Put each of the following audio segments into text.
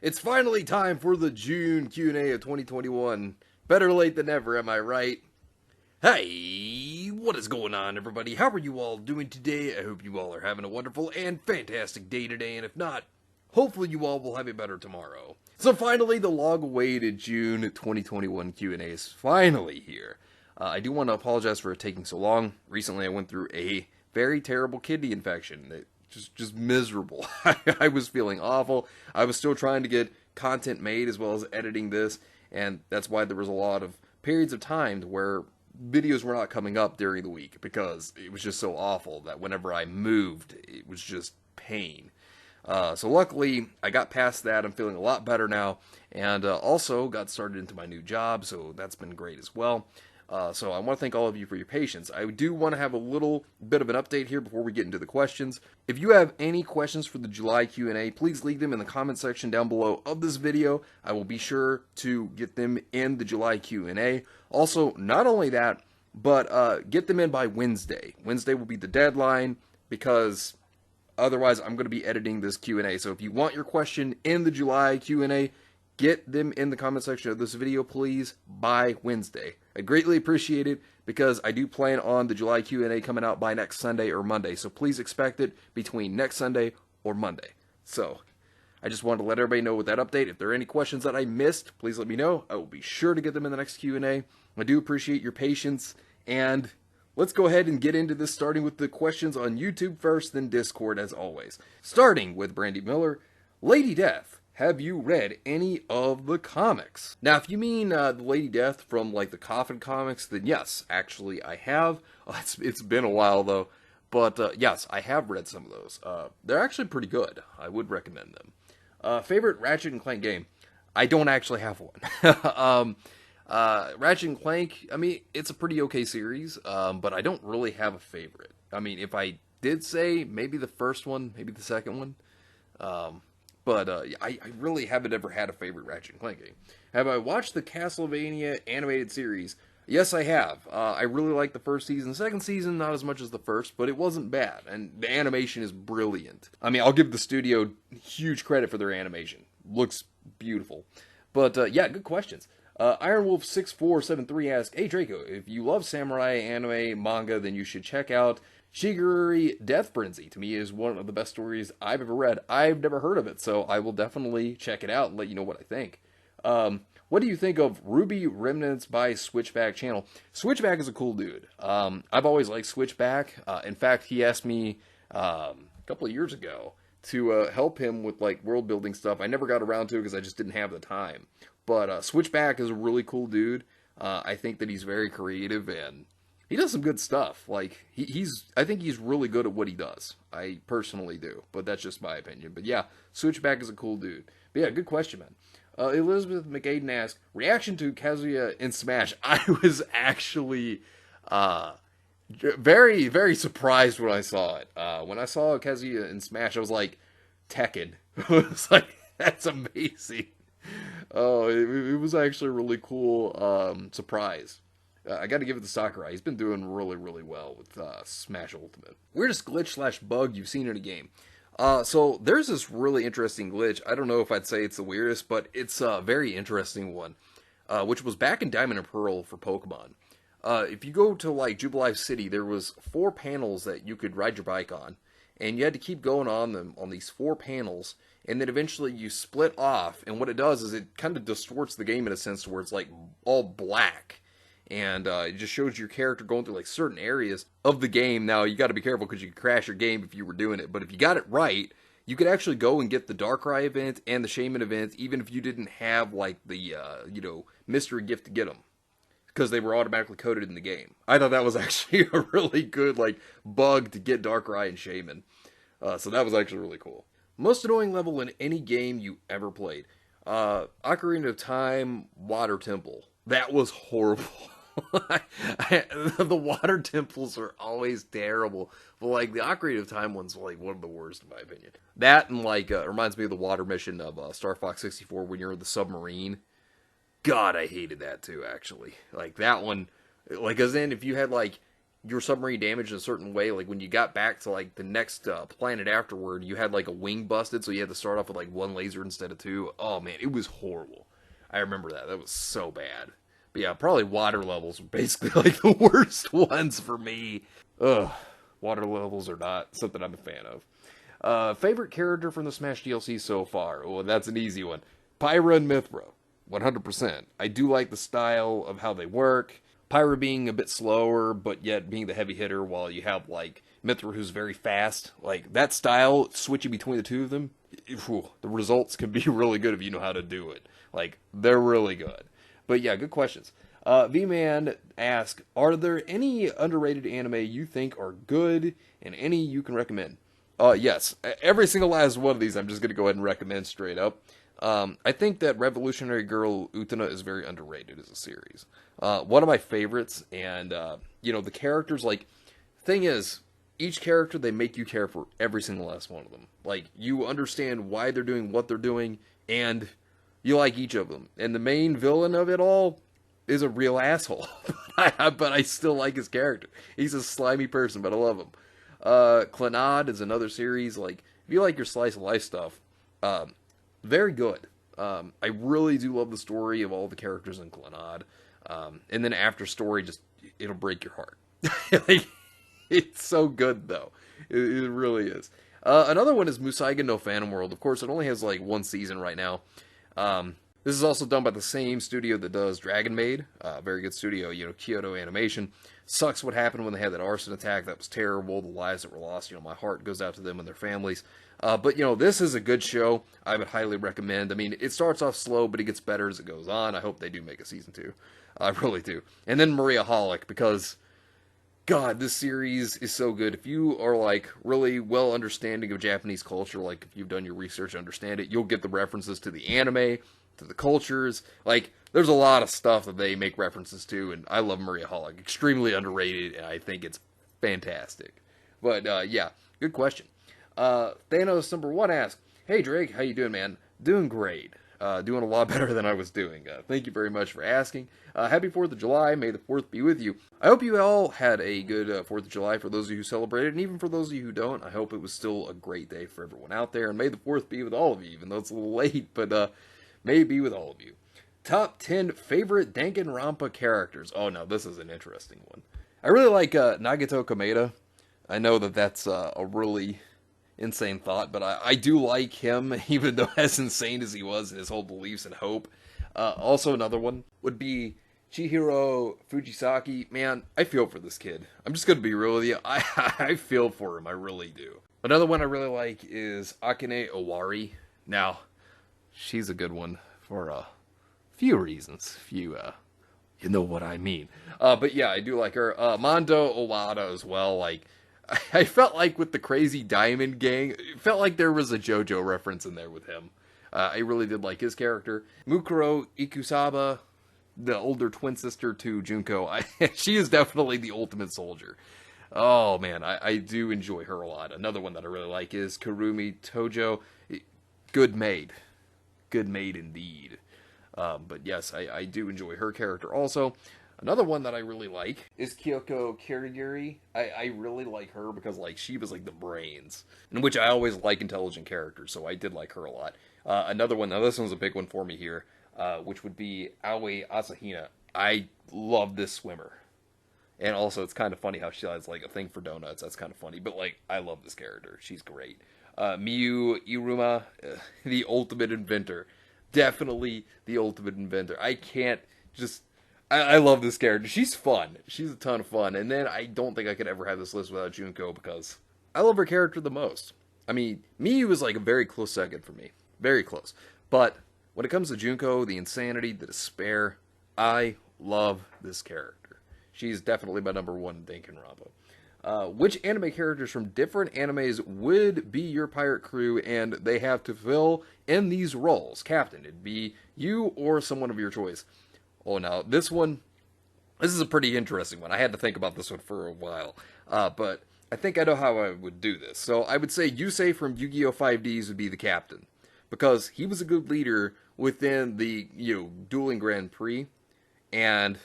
It's finally time for the June Q&A of 2021. Better late than never, am I right? Hey, what is going on, everybody? How are you all doing today? I hope you all are having a wonderful and fantastic day today, and if not, hopefully you all will have a better tomorrow. So finally, the long-awaited June 2021 Q&A is finally here. I do want to apologize for it taking so long. Recently, I went through a very terrible kidney infection. Just miserable. I was feeling awful. I was still trying to get content made as well as editing this, and that's why there was a lot of periods of time where videos were not coming up during the week because it was just so awful that whenever I moved, it was just pain. So luckily, I got past that. I'm feeling a lot better now, and also got started into my new job, so that's been great as well. So I want to thank all of you for your patience. I do want to have a little bit of an update here before we get into the questions. If you have any questions for the July Q&A, please leave them in the comment section down below of this video. I will be sure to get them in the July Q&A. Also, not only that, but get them in by Wednesday. Wednesday will be the deadline because otherwise I'm going to be editing this Q&A. So if you want your question in the July Q&A, get them in the comment section of this video, please, by Wednesday. I greatly appreciate it because I do plan on the July Q&A coming out by next Sunday or Monday. So please expect it between next Sunday or Monday. So I just wanted to let everybody know with that update. If there are any questions that I missed, please let me know. I will be sure to get them in the next Q&A. I do appreciate your patience. And let's go ahead and get into this, starting with the questions on YouTube first, then Discord as always. Starting with Brandy Miller. Lady Death, have you read any of the comics? Now, if you mean the Lady Death from like the Coffin comics, then yes, actually I have. It's been a while though, but yes, I have read some of those. They're actually pretty good. I would recommend them. Favorite Ratchet and Clank game? I don't actually have one. Ratchet and Clank, I mean, it's a pretty okay series, but I don't really have a favorite. I mean, if I did say maybe the first one, maybe the second one, but I really haven't ever had a favorite Ratchet and Clank game. Have I watched the Castlevania animated series? Yes, I have. I really liked the first season. The second season, not as much as the first, but it wasn't bad. And the animation is brilliant. I mean, I'll give the studio huge credit for their animation. Looks beautiful. But yeah, good questions. IronWolf6473 asks, Hey Draco, if you love samurai anime manga, then you should check out Shigurui Death Frenzy. To me, is one of the best stories I've ever read. I've never heard of it, so I will definitely check it out and let you know what I think. What do you think of Ruby Remnants by Switchback channel? Switchback is a cool dude. I've always liked Switchback. In fact, he asked me a couple of years ago to help him with like world building stuff. I never got around to it because I just didn't have the time. But Switchback is a really cool dude. I think that he's very creative and he does some good stuff. Like I think he's really good at what he does. I personally do, but that's just my opinion. But yeah, Switchback is a cool dude. But yeah, good question, man. Elizabeth McAden asked, reaction to Kazuya in Smash. I was actually very, very surprised when I saw it. When I saw Kazuya in Smash, I was like, Tekken. I was like, that's amazing. Oh, it was actually a really cool surprise. I got to give it to Sakurai. He's been doing really, really well with Smash Ultimate. Weirdest glitch/bug you've seen in a game? So there's this really interesting glitch. I don't know if I'd say it's the weirdest, but it's a very interesting one, which was back in Diamond and Pearl for Pokemon. If you go to like Jubilife City, there was 4 panels that you could ride your bike on, and you had to keep going on them on these 4 panels, and then eventually you split off, and what it does is it kind of distorts the game in a sense where it's like all black, and it just shows your character going through like certain areas of the game. Now you got to be careful because you could crash your game if you were doing it, but if you got it right, you could actually go and get the Darkrai event and the Shaman event even if you didn't have like the mystery gift to get them, because they were automatically coded in the game. I thought that was actually a really good like bug to get Darkrai and Shaman. So that was actually really cool. Most annoying level in any game you ever played? Ocarina of Time, Water Temple. That was horrible. The water temples are always terrible, but like the Ocarina of Time one's like one of the worst in my opinion. That and like reminds me of the water mission of Star Fox 64 when you're in the submarine. God, I hated that too, actually. Like that one, like as in if you had like your submarine damaged in a certain way. Like when you got back to like the next planet afterward, you had like a wing busted, so you had to start off with like one laser instead of two. Oh man, it was horrible. I remember that. That was so bad. But yeah, probably water levels were basically like the worst ones for me. Ugh, water levels are not something I'm a fan of. Favorite character from the Smash DLC so far? Well, that's an easy one. Pyra and Mithra, 100%. I do like the style of how they work. Pyra being a bit slower, but yet being the heavy hitter, while you have, like, Mithra who's very fast. Like, that style, switching between the two of them, the results can be really good if you know how to do it. Like, they're really good. But yeah, good questions. V-Man asks, are there any underrated anime you think are good, and any you can recommend? Yes. Every single last one of these I'm just going to go ahead and recommend straight up. I think that Revolutionary Girl Utena is very underrated as a series. One of my favorites, and, the characters, like, thing is, each character, they make you care for every single last one of them. Like, you understand why they're doing what they're doing, and you like each of them. And the main villain of it all is a real asshole. But I still like his character. He's a slimy person, but I love him. Clannad is another series. Like, if you like your slice of life stuff, very good. I really do love the story of all the characters in Clannad. And then after story, it'll break your heart. Like, it's so good, though. It really is. Another one is Musaiga no Phantom World. Of course, it only has, like, one season right now. This is also done by the same studio that does Dragon Maid. Very good studio, Kyoto Animation. Sucks what happened when they had that arson attack. That was terrible. The lives that were lost. My heart goes out to them and their families. But, this is a good show. I would highly recommend. I mean, it starts off slow, but it gets better as it goes on. I hope they do make a season 2. I really do. And then Maria Holic, because, God, this series is so good. If you are, like, really well understanding of Japanese culture, like, if you've done your research to understand it, you'll get the references to the anime, to the cultures. Like, there's a lot of stuff that they make references to, and I love Maria Holic. Extremely underrated, and I think it's fantastic. But, yeah, good question. Thanos number 1 asks, hey Drake, how you doing, man? Doing great. Doing a lot better than I was doing. Thank you very much for asking. Happy 4th of July. May the 4th be with you. I hope you all had a good 4th of July for those of you who celebrated, and even for those of you who don't, I hope it was still a great day for everyone out there, and may the 4th be with all of you, even though it's a little late, but may it be with all of you. Top 10 favorite Danganronpa characters. Oh no, this is an interesting one. I really like Nagato Kameda. I know that that's a really insane thought, but I do like him, even though as insane as he was in his whole beliefs and hope. Also, another one would be Chihiro Fujisaki. Man, I feel for this kid. I'm just going to be real with you. I feel for him. I really do. Another one I really like is Akane Owari. Now, she's a good one for a few reasons. You know what I mean. But yeah, I do like her. Mondo Owada as well. Like, I felt like with the Crazy Diamond Gang, it felt like there was a JoJo reference in there with him. I really did like his character. Mukuro Ikusaba, the older twin sister to Junko, she is definitely the ultimate soldier. Oh man, I do enjoy her a lot. Another one that I really like is Kurumi Tojo. Good maid. Good maid indeed. But yes, I do enjoy her character also. Another one that I really like is Kyoko Kirigiri. I really like her because, like, she was, like, the brains. In which I always like intelligent characters, so I did like her a lot. Another one, now this one's a big one for me here, which would be Owie Asahina. I love this swimmer. And also, it's kind of funny how she has, like, a thing for donuts. That's kind of funny. But, like, I love this character. She's great. Miyu Iruma, the ultimate inventor. Definitely the ultimate inventor. I can't just... I love this character. She's fun. She's a ton of fun. And then I don't think I could ever have this list without Junko because I love her character the most. I mean, Miyu is like a very close second for me. Very close. But when it comes to Junko, the insanity, the despair, I love this character. She's definitely my number 1 Danganronpa. Which anime characters from different animes would be your pirate crew and they have to fill in these roles? Captain, it'd be you or someone of your choice. Oh, now, this is a pretty interesting one. I had to think about this one for a while. But I think I know how I would do this. So I would say Yusei from Yu-Gi-Oh! 5D's would be the captain. Because he was a good leader within the, Dueling Grand Prix. And,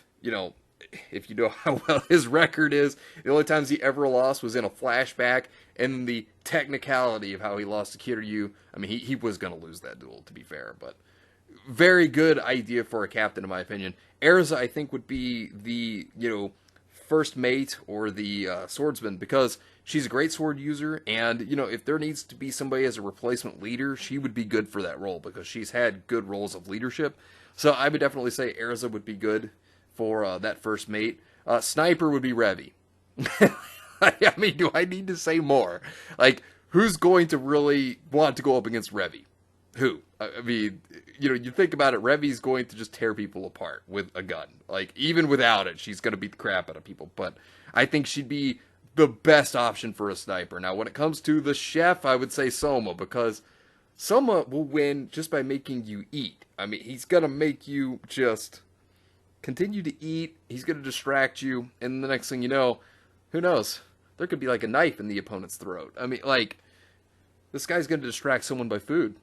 if you know how well his record is, the only times he ever lost was in a flashback, and the technicality of how he lost to Kiryu, I mean, he was going to lose that duel, to be fair, but very good idea for a captain, in my opinion. Erza, I think, would be the, first mate or the swordsman, because she's a great sword user, and, if there needs to be somebody as a replacement leader, she would be good for that role, because she's had good roles of leadership. So I would definitely say Erza would be good for that first mate. Sniper would be Revy. I mean, do I need to say more? Like, who's going to really want to go up against Revy? Who? I mean, you think about it, Revy's going to just tear people apart with a gun. Like, even without it, she's going to beat the crap out of people. But I think she'd be the best option for a sniper. Now, when it comes to the chef, I would say Soma, because Soma will win just by making you eat. I mean, he's going to make you just continue to eat. He's going to distract you. And the next thing you know, who knows? There could be like a knife in the opponent's throat. I mean, like, this guy's going to distract someone by food.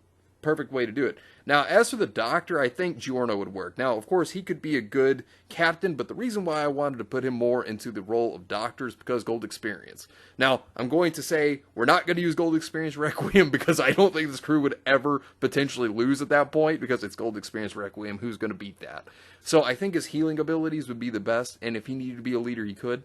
Perfect way to do it. Now, as for the doctor, I think Giorno would work. Now, of course, he could be a good captain, but the reason why I wanted to put him more into the role of doctor is because gold experience. Now, I'm going to say we're not going to use gold experience Requiem, because I don't think this crew would ever potentially lose at that point, because it's gold experience Requiem. Who's going to beat that? So I think his healing abilities would be the best, and if he needed to be a leader, he could.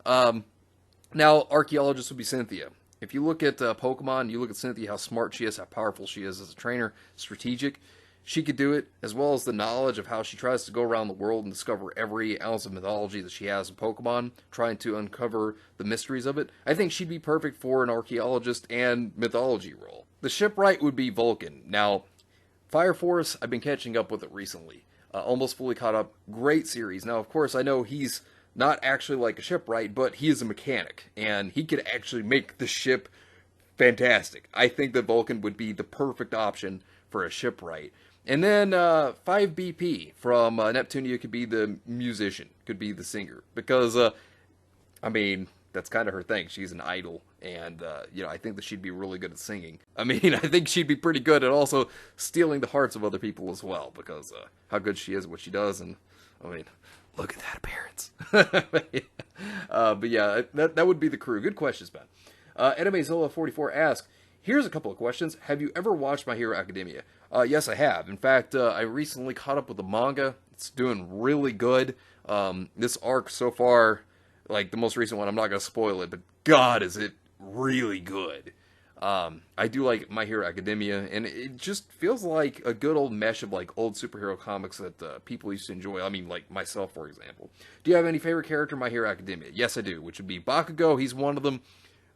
Now, archaeologist would be Cynthia. If you look at Pokemon, you look at Cynthia, how smart she is, how powerful she is as a trainer, strategic, she could do it, as well as the knowledge of how she tries to go around the world and discover every ounce of mythology that she has in Pokemon, trying to uncover the mysteries of it. I think she'd be perfect for an archaeologist and mythology role. The shipwright would be Vulcan. Now, Fire Force, I've been catching up with it recently. Almost fully caught up. Great series. Now, of course, I know he's not actually like a shipwright, but he is a mechanic, and he could actually make the ship fantastic. I think that Vulcan would be the perfect option for a shipwright. And then 5BP from Neptunia could be the musician, could be the singer, because, I mean, that's kind of her thing. She's an idol, and, I think that she'd be really good at singing. I mean, I think she'd be pretty good at also stealing the hearts of other people as well, because how good she is at what she does, and, I mean, look at that appearance. But yeah, that would be the crew. Good questions, Ben. AnimeZilla44 asks, here's a couple of questions. Have you ever watched My Hero Academia? Yes, I have. In fact, I recently caught up with the manga. It's doing really good. This arc so far, like the most recent one, I'm not going to spoil it, but God, is it really good. I do like My Hero Academia, and it just feels like a good old mesh of like old superhero comics that people used to enjoy. I mean, like myself, for example. Do you have any favorite character in My Hero Academia? Yes, I do, which would be Bakugo. He's one of them.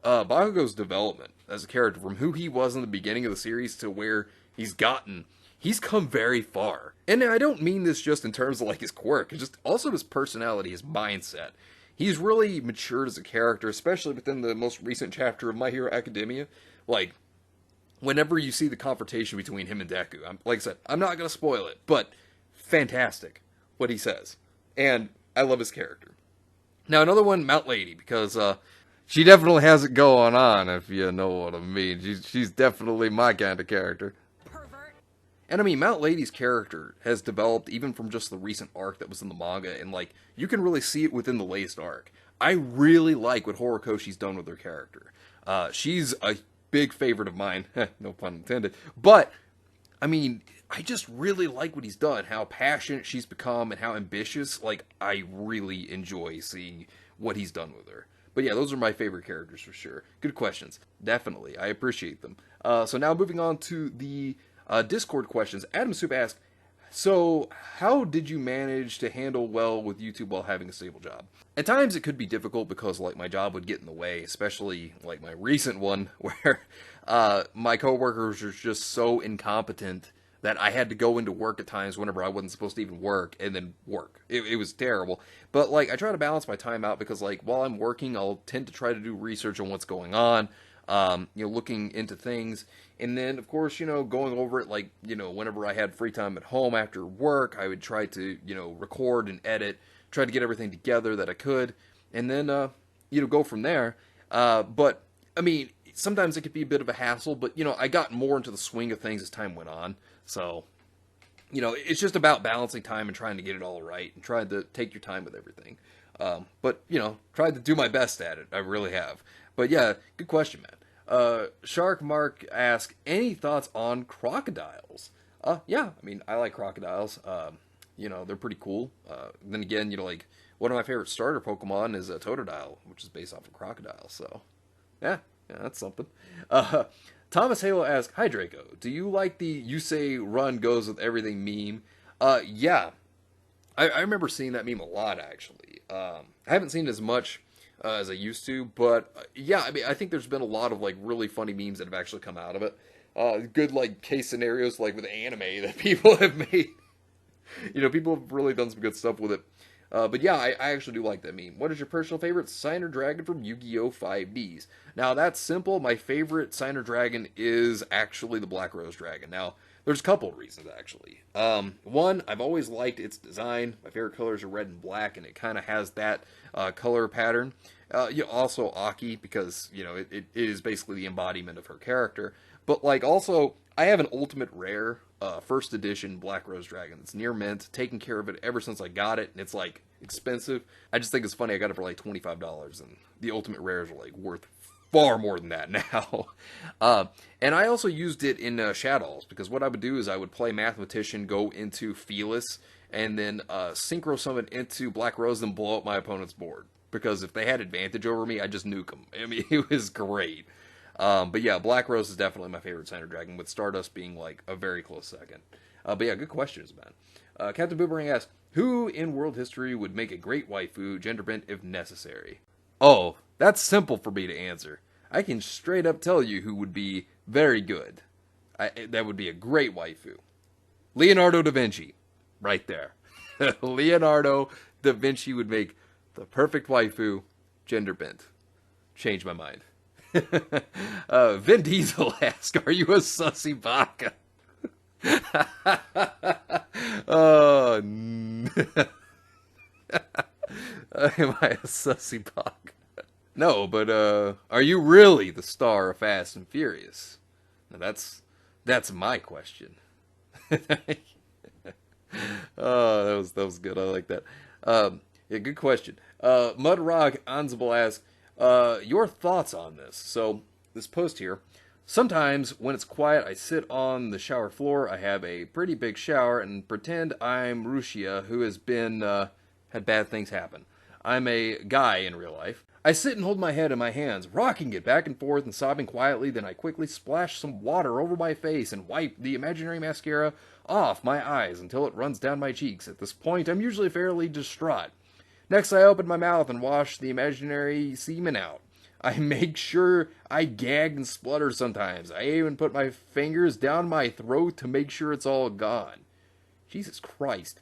Bakugo's development as a character, from who he was in the beginning of the series to where he's gotten, he's come very far. And I don't mean this just in terms of like his quirk, it's just also his personality, his mindset. He's really matured as a character, especially within the most recent chapter of My Hero Academia. Like, whenever you see the confrontation between him and Deku, like I said, I'm not going to spoil it, but fantastic what he says. And I love his character. Now, another one, Mount Lady, because she definitely has it going on, if you know what I mean. She's definitely my kind of character. Pervert. And I mean, Mount Lady's character has developed even from just the recent arc that was in the manga, and like, you can really see it within the latest arc. I really like what Horikoshi's done with her character. She's a big favorite of mine, no pun intended, but, I mean, I just really like what he's done, how passionate she's become, and how ambitious. Like, I really enjoy seeing what he's done with her. But yeah, those are my favorite characters for sure. Good questions. Definitely. I appreciate them. So now moving on to the Discord questions. Adam Soup asked, so how did you manage to handle well with YouTube while having a stable job? At times it could be difficult because like my job would get in the way, especially like my recent one where my coworkers were just so incompetent that I had to go into work at times whenever I wasn't supposed to even work, and then work. It was terrible. But, like, I try to balance my time out because, like, while I'm working, I'll tend to try to do research on what's going on, looking into things. And then, of course, going over it, like, whenever I had free time at home after work, I would try to, record and edit, try to get everything together that I could, and then, go from there. But, I mean, sometimes it could be a bit of a hassle, but, I got more into the swing of things as time went on. So, it's just about balancing time and trying to get it all right and trying to take your time with everything. But tried to do my best at it. I really have. But yeah, good question, man. Shark Mark asks, any thoughts on crocodiles? Yeah, I mean, I like crocodiles. They're pretty cool. Then again, like, one of my favorite starter Pokemon is a Totodile, which is based off of crocodile. So, yeah, that's something. Thomas Halo asks, hi Draco, do you like the "you say run goes with everything" meme? Yeah. I remember seeing that meme a lot, actually. I haven't seen it as much as I used to, but yeah, I mean, I think there's been a lot of, like, really funny memes that have actually come out of it. Good, like, case scenarios, like, with anime that people have made. People have really done some good stuff with it. But yeah, I actually do like that meme. What is your personal favorite Signer Dragon from Yu-Gi-Oh! 5Ds? Now, that's simple. My favorite Signer Dragon is actually the Black Rose Dragon. Now, there's a couple of reasons, actually. One, I've always liked its design. My favorite colors are red and black, and it kind of has that color pattern. Also Aki, because, it is basically the embodiment of her character. But, like, also, I have an ultimate rare first edition Black Rose Dragon that's near mint, taking care of it ever since I got it, and it's, like, expensive. I just think it's funny, I got it for, like, $25, and the ultimate rares are, like, worth far more than that now. And I also used it in Shadows, because what I would do is I would play Mathematician, go into Felis, and then Synchro Summon into Black Rose and blow up my opponent's board. Because if they had advantage over me, I'd just nuke them. I mean, it was great. But yeah, Black Rose is definitely my favorite Signer Dragon, with Stardust being, like, a very close second. But yeah, good questions, man. Captain Boomerang asks, who in world history would make a great waifu, gender bent if necessary? Oh, that's simple for me to answer. I can straight up tell you who would be very good. That would be a great waifu. Leonardo da Vinci. Right there. Leonardo da Vinci would make the perfect waifu, gender bent. Change my mind. Vin Diesel asks, are you a sussy baka? Oh, am I a sussy baka? No, but are you really the star of Fast and Furious? Now that's my question. Oh, that was good. I like that. Yeah, good question. Mudrock Ansible asks, your thoughts on this. So, this post here. Sometimes, when it's quiet, I sit on the shower floor. I have a pretty big shower and pretend I'm Rushia, who has been, had bad things happen. I'm a guy in real life. I sit and hold my head in my hands, rocking it back and forth and sobbing quietly. Then I quickly splash some water over my face and wipe the imaginary mascara off my eyes until it runs down my cheeks. At this point, I'm usually fairly distraught. Next, I open my mouth and wash the imaginary semen out. I make sure I gag and splutter sometimes. I even put my fingers down my throat to make sure it's all gone. Jesus Christ.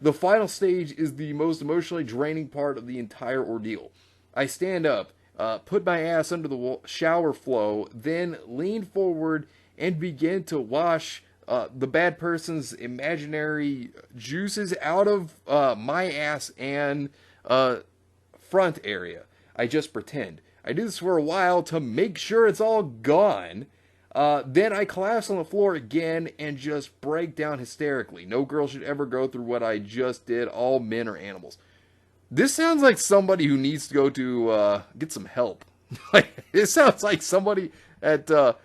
The final stage is the most emotionally draining part of the entire ordeal. I stand up, put my ass under the shower flow, then lean forward and begin to wash the bad person's imaginary juices out of my ass and front area. I just pretend. I do this for a while to make sure it's all gone. Then I collapse on the floor again and just break down hysterically. No girl should ever go through what I just did. All men are animals. This sounds like somebody who needs to go to get some help. Like, it sounds like somebody that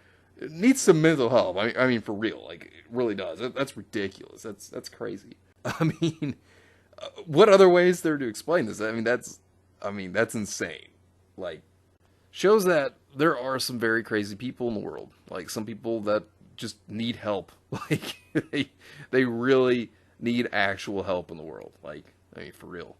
needs some mental help. I mean, for real. Like, it really does. That's ridiculous. That's crazy. I mean, what other ways there to explain this? I mean, that's insane. Like, shows that there are some very crazy people in the world. Like, some people that just need help. Like, they really need actual help in the world. Like, I mean, for real.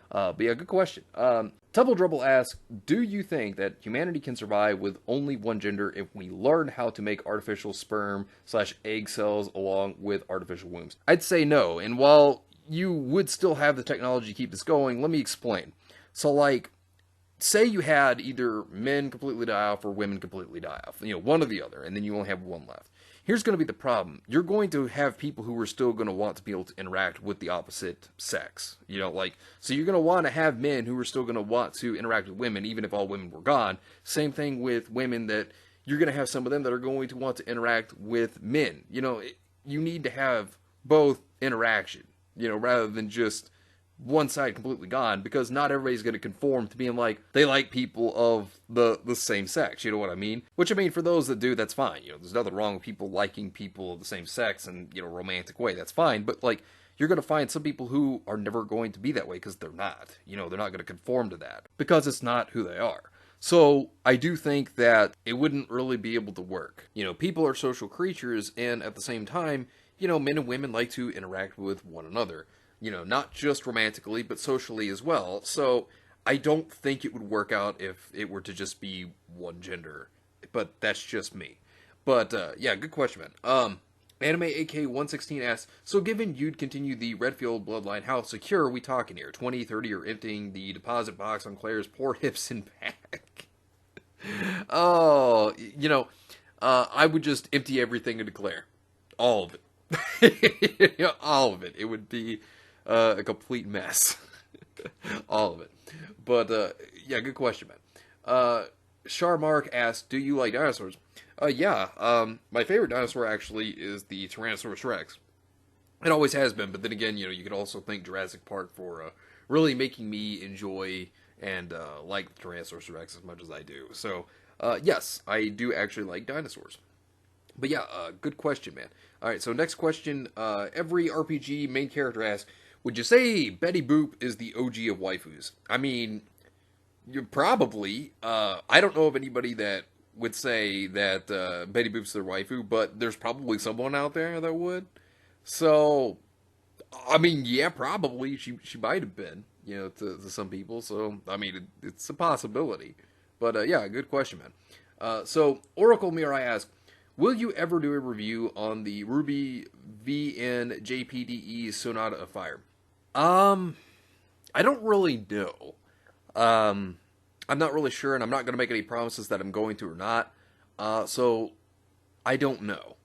But yeah, good question. Tubble Drubble asks, do you think that humanity can survive with only one gender if we learn how to make artificial sperm/egg cells along with artificial wombs? I'd say no, and while you would still have the technology to keep this going, let me explain. So, like, say you had either men completely die off or women completely die off. One or the other, and then you only have one left. Here's going to be the problem. You're going to have people who are still going to want to be able to interact with the opposite sex. So you're going to want to have men who are still going to want to interact with women, even if all women were gone. Same thing with women, that you're going to have some of them that are going to want to interact with men. You need to have both interaction, rather than just one side completely gone, because not everybody's going to conform to being like, they like people of the same sex, you know what I mean? Which, I mean, for those that do, that's fine, there's nothing wrong with people liking people of the same sex in, romantic way, that's fine, but, like, you're going to find some people who are never going to be that way, because they're not, they're not going to conform to that, because it's not who they are. So, I do think that it wouldn't really be able to work. People are social creatures, and at the same time, men and women like to interact with one another. Not just romantically, but socially as well. So I don't think it would work out if it were to just be one gender. But that's just me. But, yeah, good question, man. Anime AK116 asks, so given you'd continue the Redfield bloodline, how secure are we talking here? 20, 30, or emptying the deposit box on Claire's poor hips and back? Oh, I would just empty everything into Claire. All of it. All of it. It would be a complete mess. All of it. But, yeah, good question, man. Sharmark asked, do you like dinosaurs? Yeah. My favorite dinosaur, actually, is the Tyrannosaurus Rex. It always has been, but then again, you could also thank Jurassic Park for really making me enjoy and like the Tyrannosaurus Rex as much as I do. So, yes, I do actually like dinosaurs. But yeah, good question, man. Alright, so next question. Every RPG main character asks, would you say Betty Boop is the OG of waifus? I mean, you probably. I don't know of anybody that would say that Betty Boop's their waifu, but there's probably someone out there that would. So, I mean, yeah, probably. She might have been, to some people. So, I mean, it's a possibility. But, yeah, good question, man. So, Oracle Mirai asks, will you ever do a review on the Ruby VN Jpde Sonata of Fire? I don't really know. I'm not really sure, and I'm not going to make any promises that I'm going to or not. So, I don't know.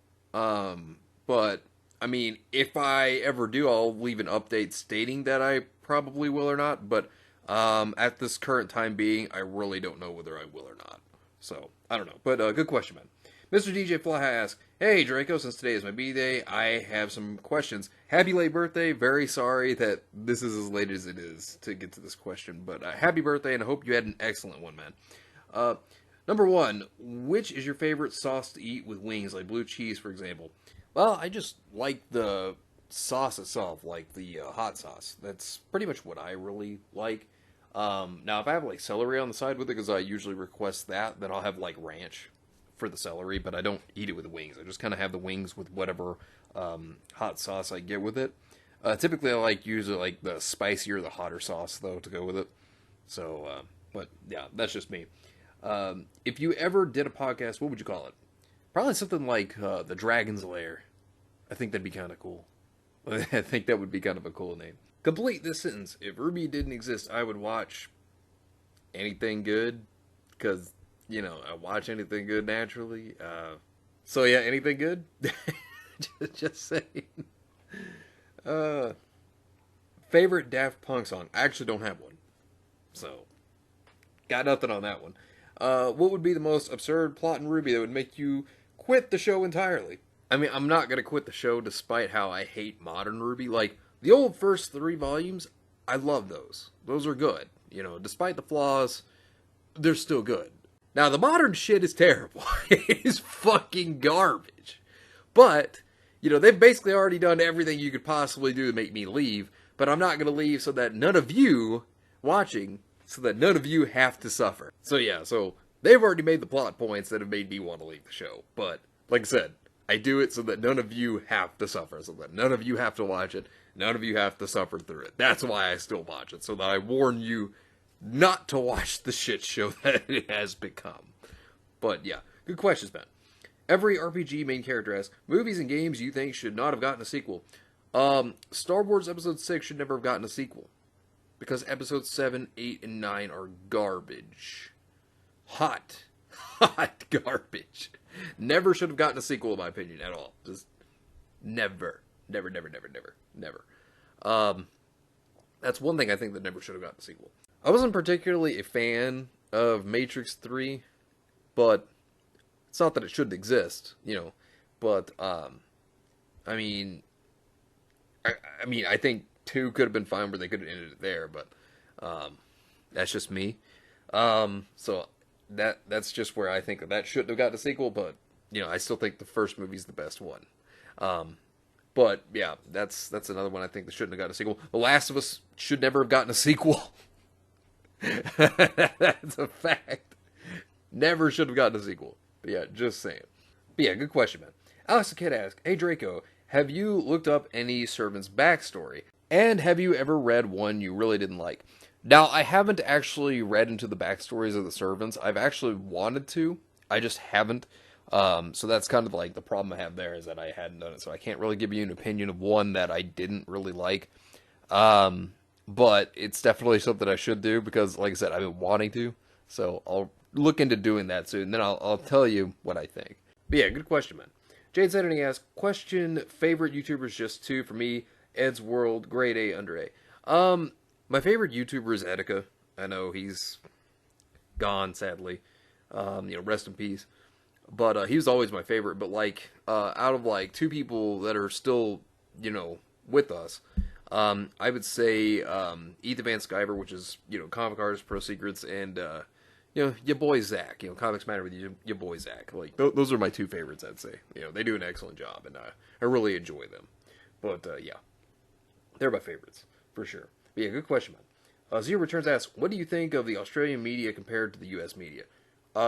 But, I mean, if I ever do, I'll leave an update stating that I probably will or not. But, at this current time being, I really don't know whether I will or not. So, I don't know. But, good question, man. Mr. DJ Fly asks, hey Draco, since today is my B-Day, I have some questions. Happy late birthday. Very sorry that this is as late as it is to get to this question, but happy birthday, and I hope you had an excellent one, man. Number one, which is your favorite sauce to eat with wings, like blue cheese, for example? Well, I just like the sauce itself, like the hot sauce. That's pretty much what I really like. Now, if I have like celery on the side with it, because I usually request that, then I'll have like ranch for the celery, but I don't eat it with the wings. I just kind of have the wings with whatever hot sauce I get with it. Typically, I like usually like the spicier, the hotter sauce though to go with it. So, but yeah, that's just me. If you ever did a podcast, what would you call it? Probably something like the Dragon's Lair. I think that'd be kind of cool. I think that would be kind of a cool name. Complete this sentence. If Ruby didn't exist, I would watch anything good, because I watch anything good naturally. So yeah, anything good? just saying. Favorite Daft Punk song? I actually don't have one. So, got nothing on that one. What would be the most absurd plot in Ruby that would make you quit the show entirely? I mean, I'm not going to quit the show despite how I hate modern Ruby. Like, the old first 3 volumes, I love those. Those are good. Despite the flaws, they're still good. Now, the modern shit is terrible. It is fucking garbage. But, they've basically already done everything you could possibly do to make me leave. But I'm not going to leave so that none of you watching, so that none of you have to suffer. So yeah, they've already made the plot points that have made me want to leave the show. But, like I said, I do it so that none of you have to suffer. So that none of you have to watch it. None of you have to suffer through it. That's why I still watch it. So that I warn you not to watch the shit show that it has become. But yeah, good questions, man. Every RPG main character asks, movies and games you think should not have gotten a sequel. Star Wars Episode 6 should never have gotten a sequel. Because Episodes 7, 8, and 9 are garbage. Hot garbage. Never should have gotten a sequel, in my opinion, at all. Just never. Never. That's one thing I think that never should have gotten a sequel. I wasn't particularly a fan of Matrix 3, but it's not that it shouldn't exist, but, I mean, I mean, I think 2 could have been fine where they could have ended it there, but that's just me. So that's just where I think that shouldn't have gotten a sequel, but I still think the first movie's the best one. But yeah, that's another one I think that shouldn't have gotten a sequel. The Last of Us should never have gotten a sequel. That's a fact. Never should have gotten a sequel. But yeah, just saying. But yeah, good question, man. Alex the Kid asked, "Hey Draco, have you looked up any servant's backstory? And have you ever read one you really didn't like?" Now, I haven't actually read into the backstories of the servants. I've actually wanted to. I just haven't. So that's kind of like the problem I have there, is that I hadn't done it. So I can't really give you an opinion of one that I didn't really like. But it's definitely something I should do because, like I said, I've been wanting to. So I'll look into doing that soon. And then I'll tell you what I think. But yeah, good question, man. Jade said, and he asked, question, favorite YouTubers, just 2 for me. Ed's World, grade A, under A. My favorite YouTuber is Etika. I know he's gone, sadly. Rest in peace. But he was always my favorite. But out of 2 people that are still, with us, I would say Ethan Van Sciver, which is comic artist, Pro Secrets, and your boy Zach. Comics Matter with your boy Zach. Those are my 2 favorites, I'd say. They do an excellent job, and I really enjoy them. But yeah, they're my favorites for sure. But yeah, good question, man. Zero Returns asks, what do you think of the Australian media compared to the U.S. media?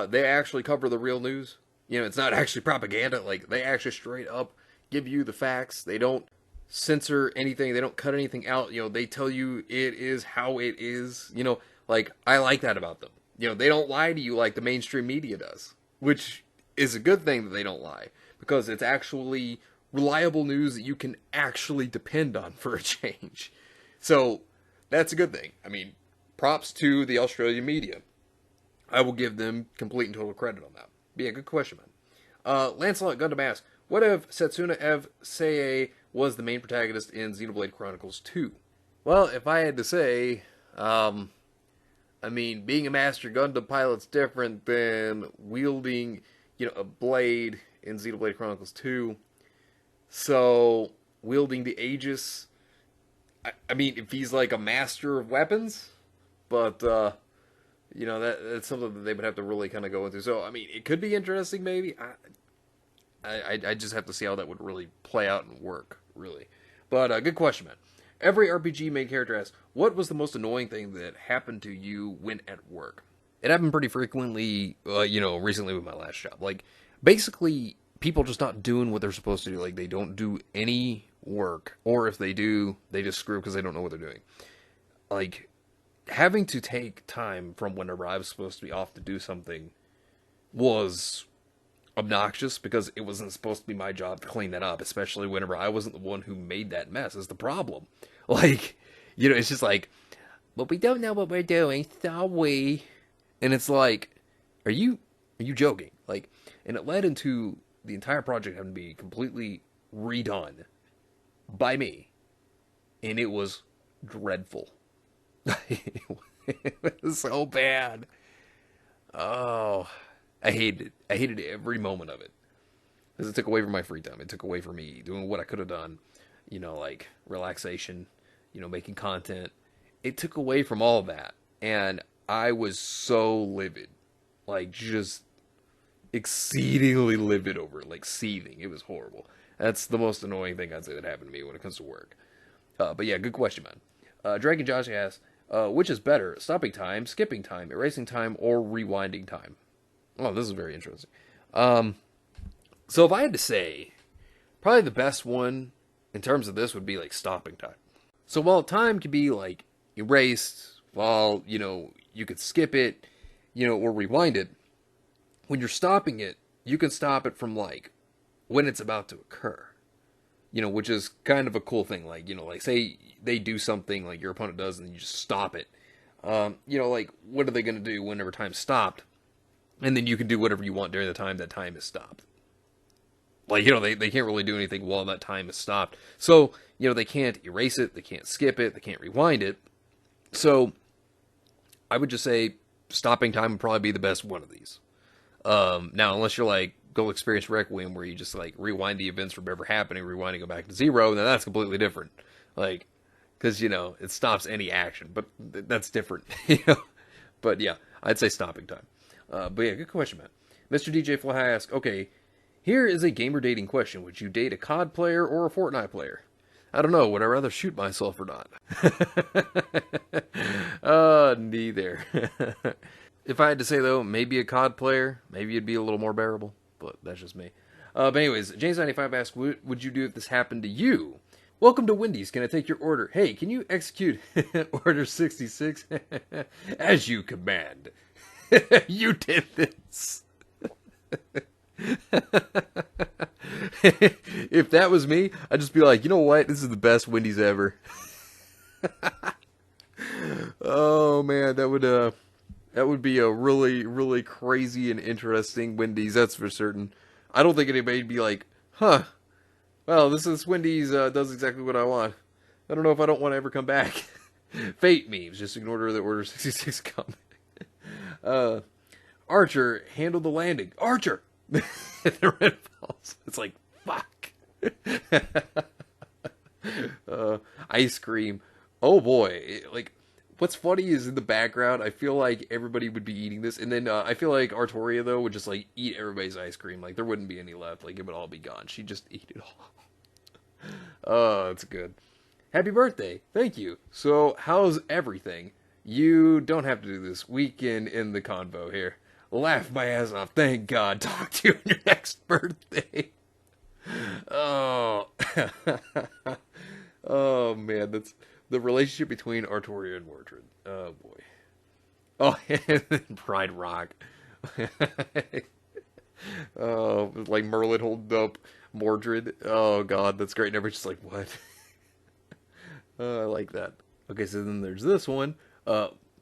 They actually cover the real news. It's not actually propaganda. They actually straight up give you the facts. They don't censor anything. They don't cut anything out. They tell you it is how it is. I like that about them. They don't lie to you like the mainstream media does, which is a good thing that they don't lie, because it's actually reliable news that you can actually depend on for a change. So that's a good thing. I mean, props to the Australian media. I will give them complete and total credit on that. But yeah, good question, man. Lancelot Gundam asks, what if Setsuna Ev Seiei was the main protagonist in Xenoblade Chronicles 2? Well, if I had to say, being a Master Gundam pilot's different than wielding, a blade in Xenoblade Chronicles 2. So, wielding the Aegis, if he's a master of weapons, but, that's something that they would have to really kind of go into. So, it could be interesting, maybe. I just have to see how that would really play out and work, really. But, good question, man. Every RPG main character asks, what was the most annoying thing that happened to you when at work? It happened pretty frequently, recently with my last job. Basically, people just not doing what they're supposed to do. They don't do any work, or if they do, they just screw because they don't know what they're doing. Having to take time from whenever I was supposed to be off to do something was obnoxious, because it wasn't supposed to be my job to clean that up, especially whenever I wasn't the one who made that mess, is the problem. It's just but we don't know what we're doing, so we... And it's are you joking? And it led into the entire project having to be completely redone by me. And it was dreadful. It was so bad. Oh, I hated it. I hated every moment of it. Because it took away from my free time. It took away from me doing what I could have done. Relaxation, making content. It took away from all of that. And I was so livid. Just exceedingly livid over it. Seething. It was horrible. That's the most annoying thing I'd say that happened to me when it comes to work. But yeah, good question, man. Dragon Josh asks, which is better, stopping time, skipping time, erasing time, or rewinding time? Oh, this is very interesting. So if I had to say, probably the best one in terms of this would be stopping time. So while time can be erased, while you could skip it, or rewind it, when you're stopping it, you can stop it from when it's about to occur. Which is kind of a cool thing. Say they do something your opponent does, and you just stop it. What are they going to do whenever time's stopped? And then you can do whatever you want during the time that time is stopped. They can't really do anything while that time is stopped. So, they can't erase it, they can't skip it, they can't rewind it. So, I would just say stopping time would probably be the best one of these. Now, unless you're Go Experience Requiem, where you just rewind the events from ever happening, rewind and go back to zero, then that's completely different. Like, because, you know, it stops any action, but that's different, But yeah, I'd say stopping time. But yeah, good question, man. Mr. DJ Fly asks, okay, here is a gamer dating question. Would you date a COD player or a Fortnite player? I don't know. Would I rather shoot myself or not? Neither. If I had to say, though, maybe a COD player. Maybe it'd be a little more bearable. But that's just me. But anyways, James95 asks, what would you do if this happened to you? Welcome to Wendy's. Can I take your order? Hey, can you execute order 66? As you command. You did this. If that was me, I'd just be like, you know what? This is the best Wendy's ever. Oh man, that would be a really, really crazy and interesting Wendy's, that's for certain. I don't think anybody'd be like, huh, well, this Wendy's does exactly what I want. I don't know if I don't want to ever come back. Fate memes, just ignore the order 66 comment. Archer, handle the landing. Archer! The red falls. It's like, fuck. Ice cream. Oh boy. Like, what's funny is in the background, I feel like everybody would be eating this. And then I feel like Artoria, though, would just, like, eat everybody's ice cream. Like, there wouldn't be any left. Like, it would all be gone. She'd just eat it all. Oh, it's good. Happy birthday. Thank you. So, how's everything? You don't have to do this. We can end the convo here. Laugh my ass off. Thank God. Talk to you on your next birthday. Oh. Oh, man. That's the relationship between Artoria and Mordred. Oh, boy. Oh, and Pride Rock. Oh, like Merlin holding up Mordred. Oh, God. That's great. And everybody's just like, what? Oh, I like that. Okay, so then there's this one.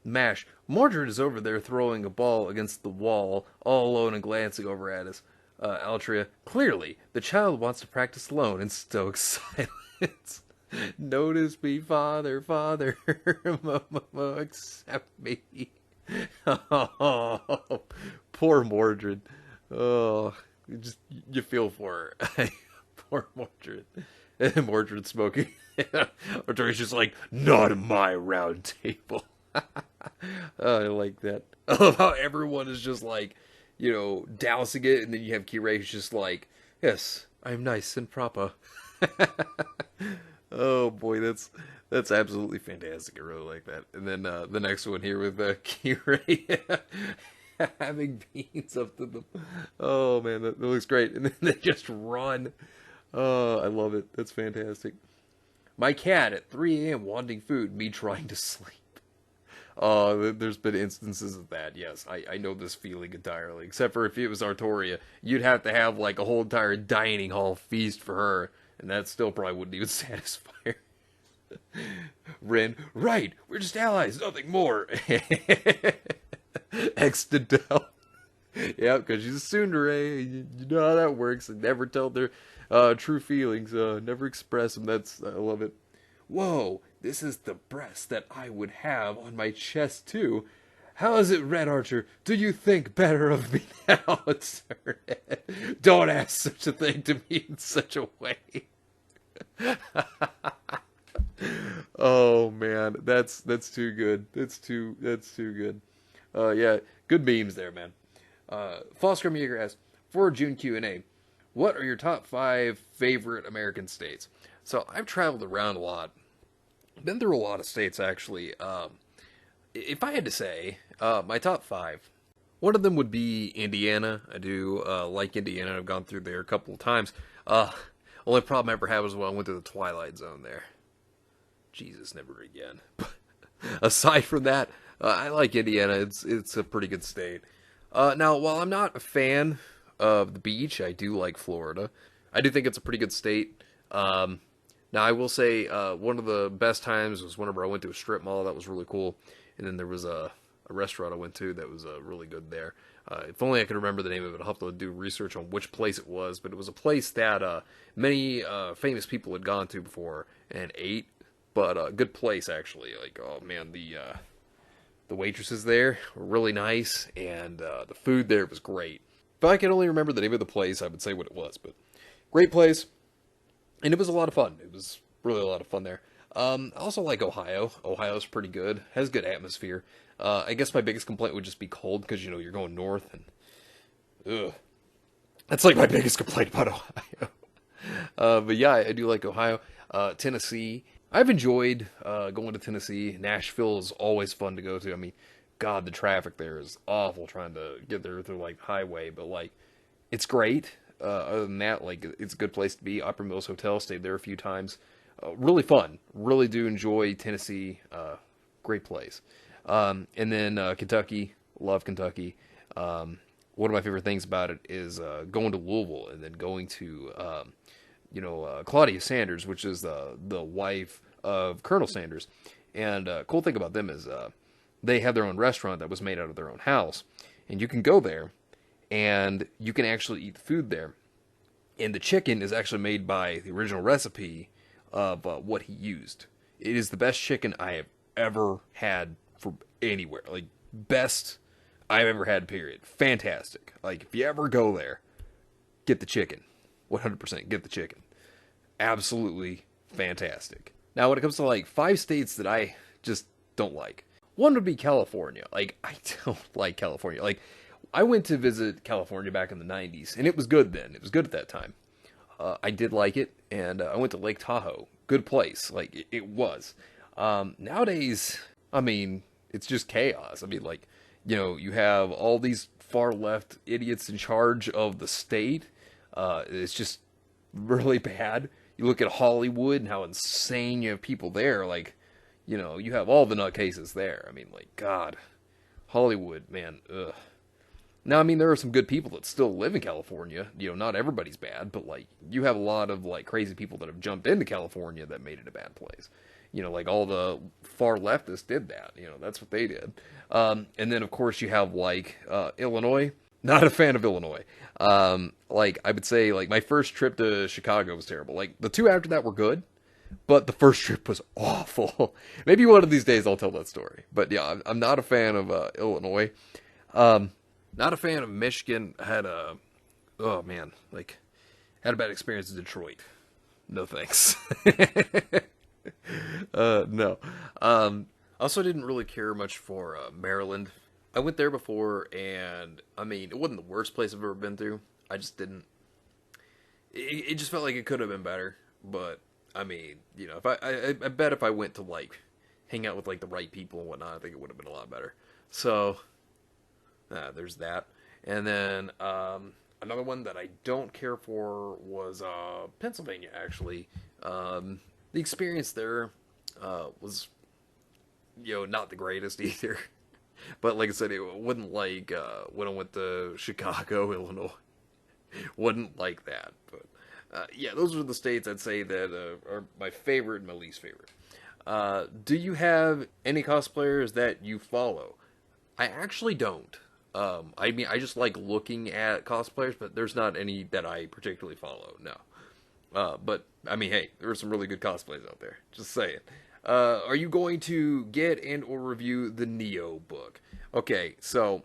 Mash. Mordred is over there throwing a ball against the wall, all alone and glancing over at us. Altria. Clearly, the child wants to practice alone and stoke silence. Notice me, father, father. Accept me. Oh, poor Mordred. Oh, you feel for her. Poor Mordred. And Mordred smoking. Artoria's just like, not at my round table. Oh, I like that. I love how everyone is just like, dousing it, and then you have Kirei who's just like, yes, I'm nice and proper. Oh boy, that's absolutely fantastic. I really like that. And then the next one here with Kirei having beans up to them. Oh man, that looks great. And then they just run. Oh, I love it. That's fantastic. My cat at 3 a.m. wanting food, me trying to sleep. There's been instances of that, yes. I know this feeling entirely. Except for if it was Artoria, you'd have to have like a whole entire dining hall feast for her, and that still probably wouldn't even satisfy her. Ren, right, we're just allies, nothing more. Extadel. Yeah, because she's a tsundere. You know how that works. They never tell their true feelings, never express them. I love it. Whoa, this is the breast that I would have on my chest, too. How is it, Red Archer? Do you think better of me now, sir? Don't ask such a thing to me in such a way. Oh, man, that's too good. That's too good. Yeah, good memes there, man. Foster Yeager asks, for June Q&A, what are your top 5 favorite American states? So I've traveled around a lot. Been through a lot of states, actually. If I had to say, my top 5, one of them would be Indiana. I do like Indiana. I've gone through there a couple of times. Only problem I ever had was when I went to the Twilight Zone there. Jesus, never again. But aside from that, I like Indiana. It's a pretty good state. Now, while I'm not a fan of the beach, I do like Florida. I do think it's a pretty good state. Now, I will say one of the best times was whenever I went to a strip mall. That was really cool. And then there was a restaurant I went to that was really good there. If only I could remember the name of it. I'll have to do research on which place it was. But it was a place that many famous people had gone to before and ate. But a good place, actually. Like, oh, man, the waitresses there were really nice. And the food there was great. If I could only remember the name of the place, I would say what it was. But great place. And it was a lot of fun. It was really a lot of fun there. I also like Ohio. Ohio's pretty good. Has good atmosphere. I guess my biggest complaint would just be cold because, you're going north and ugh. That's like my biggest complaint about Ohio. But yeah, I do like Ohio. Tennessee. I've enjoyed going to Tennessee. Nashville is always fun to go to. I mean, God, the traffic there is awful trying to get there through like highway, but like it's great. Other than that, like it's a good place to be. Opera Mills Hotel, stayed there a few times. Really fun. Really do enjoy Tennessee. Great place. And then Kentucky. Love Kentucky. One of my favorite things about it is going to Louisville and then going to Claudia Sanders, which is the wife of Colonel Sanders. And cool thing about them is they have their own restaurant that was made out of their own house, and you can go there and you can actually eat the food there. And the chicken is actually made by the original recipe of what he used. It is the best chicken I have ever had from anywhere. Like, best I've ever had, period. Fantastic. Like, if you ever go there, get the chicken. 100% get the chicken. Absolutely fantastic. Now, when it comes to, like, 5 states that I just don't like, one would be California. Like, I don't like California. Like, I went to visit California back in the 90s, and it was good then. It was good at that time. I did like it, and I went to Lake Tahoe. Good place. Like, it was. Nowadays, I mean, it's just chaos. I mean, like, you have all these far left idiots in charge of the state. It's just really bad. You look at Hollywood and how insane you have people there. Like, you have all the nutcases there. I mean, like, God. Hollywood, man, ugh. Now, I mean, there are some good people that still live in California. Not everybody's bad, but, like, you have a lot of, like, crazy people that have jumped into California that made it a bad place. Like, all the far leftists did that. That's what they did. And then, of course, you have, like, Illinois. Not a fan of Illinois. Like, I would say, like, my first trip to Chicago was terrible. Like, the 2 after that were good, but the first trip was awful. Maybe one of these days I'll tell that story. But, yeah, I'm not a fan of Illinois. Not a fan of Michigan. Had a bad experience in Detroit. No thanks. No. Also didn't really care much for Maryland. I went there before, and I mean, it wasn't the worst place I've ever been to. I just didn't. It just felt like it could have been better. But I mean, if I bet if I went to like hang out with like the right people and whatnot, I think it would have been a lot better. So. There's that. And then another one that I don't care for was Pennsylvania, actually. The experience there was, not the greatest either. But like I said, it wasn't like when I went to Chicago, Illinois. Wasn't like that. But yeah, those are the states I'd say that are my favorite and my least favorite. Do you have any cosplayers that you follow? I actually don't. I mean, I just like looking at cosplayers, but there's not any that I particularly follow, no. But, I mean, hey, there are some really good cosplays out there, just saying. Are you going to get and or review the Neo book? Okay, so,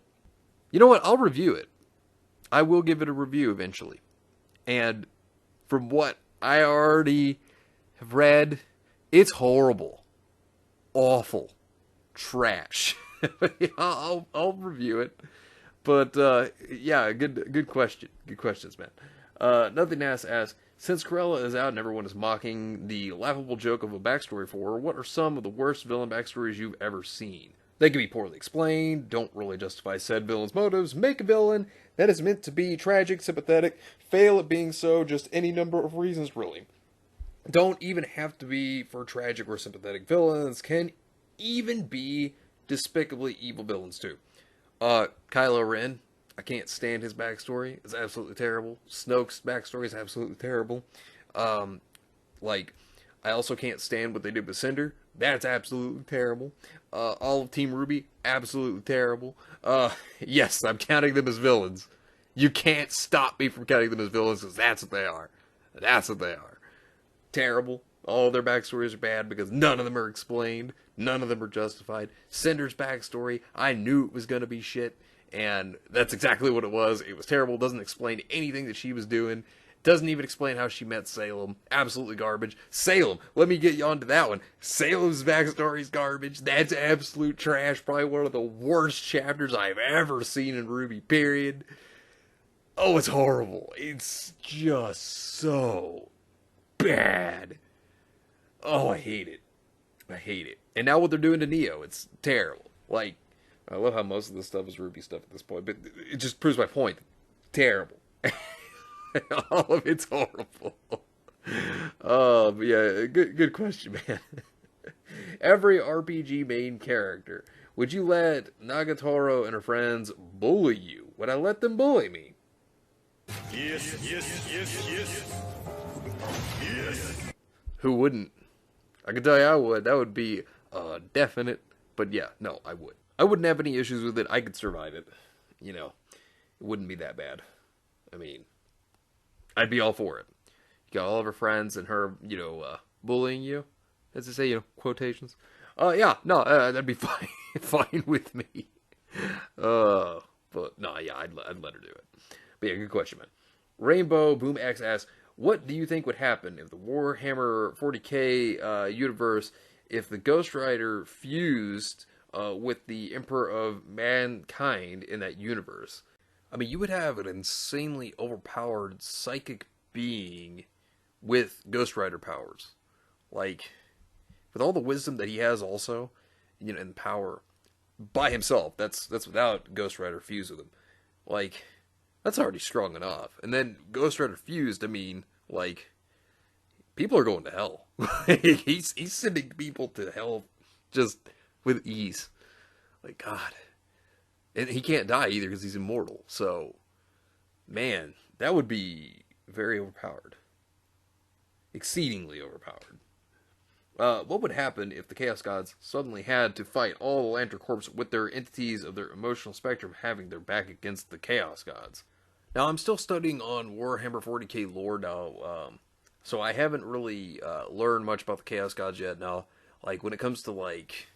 you know what, I'll review it. I will give it a review eventually. And, from what I already have read, it's horrible. Awful. Trash. I'll review it. But, yeah, good question. Good questions, man. Nothing asks, since Cruella is out and everyone is mocking the laughable joke of a backstory for her, what are some of the worst villain backstories you've ever seen? They can be poorly explained, don't really justify said villain's motives, make a villain that is meant to be tragic, sympathetic, fail at being so, just any number of reasons, really. Don't even have to be for tragic or sympathetic villains, can even be despicably evil villains too. Kylo Ren, I can't stand his backstory. It's absolutely terrible. Snoke's backstory is absolutely terrible. Like, I also can't stand what they did with Cinder. That's absolutely terrible. All of Team Ruby, absolutely terrible. Yes, I'm counting them as villains. You can't stop me from counting them as villains, because that's what they are. That's what they are. Terrible. All their backstories are bad because none of them are explained. None of them are justified. Cinder's backstory, I knew it was going to be shit. And that's exactly what it was. It was terrible. Doesn't explain anything that she was doing. Doesn't even explain how she met Salem. Absolutely garbage. Salem, let me get you onto that one. Salem's backstory's garbage. That's absolute trash. Probably one of the worst chapters I've ever seen in RWBY, period. Oh, it's horrible. It's just so bad. Oh, I hate it. I hate it. And now what they're doing to Neo, it's terrible. Like, I love how most of this stuff is RWBY stuff at this point, but it just proves my point. Terrible. All of it's horrible. Oh, but yeah, good question, man. Every RPG main character. Would you let Nagatoro and her friends bully you? Would I let them bully me? Yes, yes, yes, yes. Yes. Who wouldn't? I can tell you I would. That would be definite. But yeah, no, I would. I wouldn't have any issues with it. I could survive it. You know, it wouldn't be that bad. I mean, I'd be all for it. You got all of her friends and her, bullying you, as they say, quotations. Yeah, no, that'd be fine, fine with me. But no, yeah, I'd let her do it. But yeah, good question, man. Rainbow Boom X asks, what do you think would happen if the Warhammer 40k universe, if the Ghost Rider fused with the Emperor of Mankind in that universe? I mean, you would have an insanely overpowered psychic being with Ghost Rider powers. Like, with all the wisdom that he has also, and power by himself. That's without Ghost Rider fused with him. Like, that's already strong enough. And then Ghost Rider fused, I mean, like, people are going to hell. he's sending people to hell just with ease. Like, God. And he can't die either because he's immortal. So, man, that would be very overpowered. Exceedingly overpowered. What would happen if the Chaos Gods suddenly had to fight all the Lantern Corps with their entities of their emotional spectrum having their back against the Chaos Gods? Now, I'm still studying on Warhammer 40k lore now, so I haven't really learned much about the Chaos Gods yet. Now, like, when it comes to, like,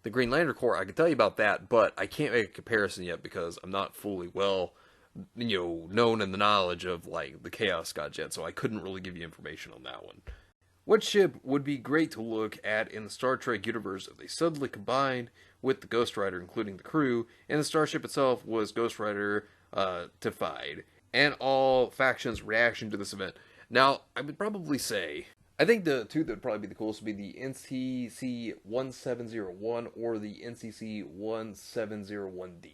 the Green Lantern Corps, I can tell you about that, but I can't make a comparison yet because I'm not fully known in the knowledge of, like, the Chaos Gods yet, so I couldn't really give you information on that one. What ship would be great to look at in the Star Trek universe if they suddenly combined with the Ghost Rider, including the crew, and the starship itself was Ghost Rider tified, and all factions' reaction to this event? Now, I would probably say, I think the two that would probably be the coolest would be the NCC-1701 or the NCC-1701D.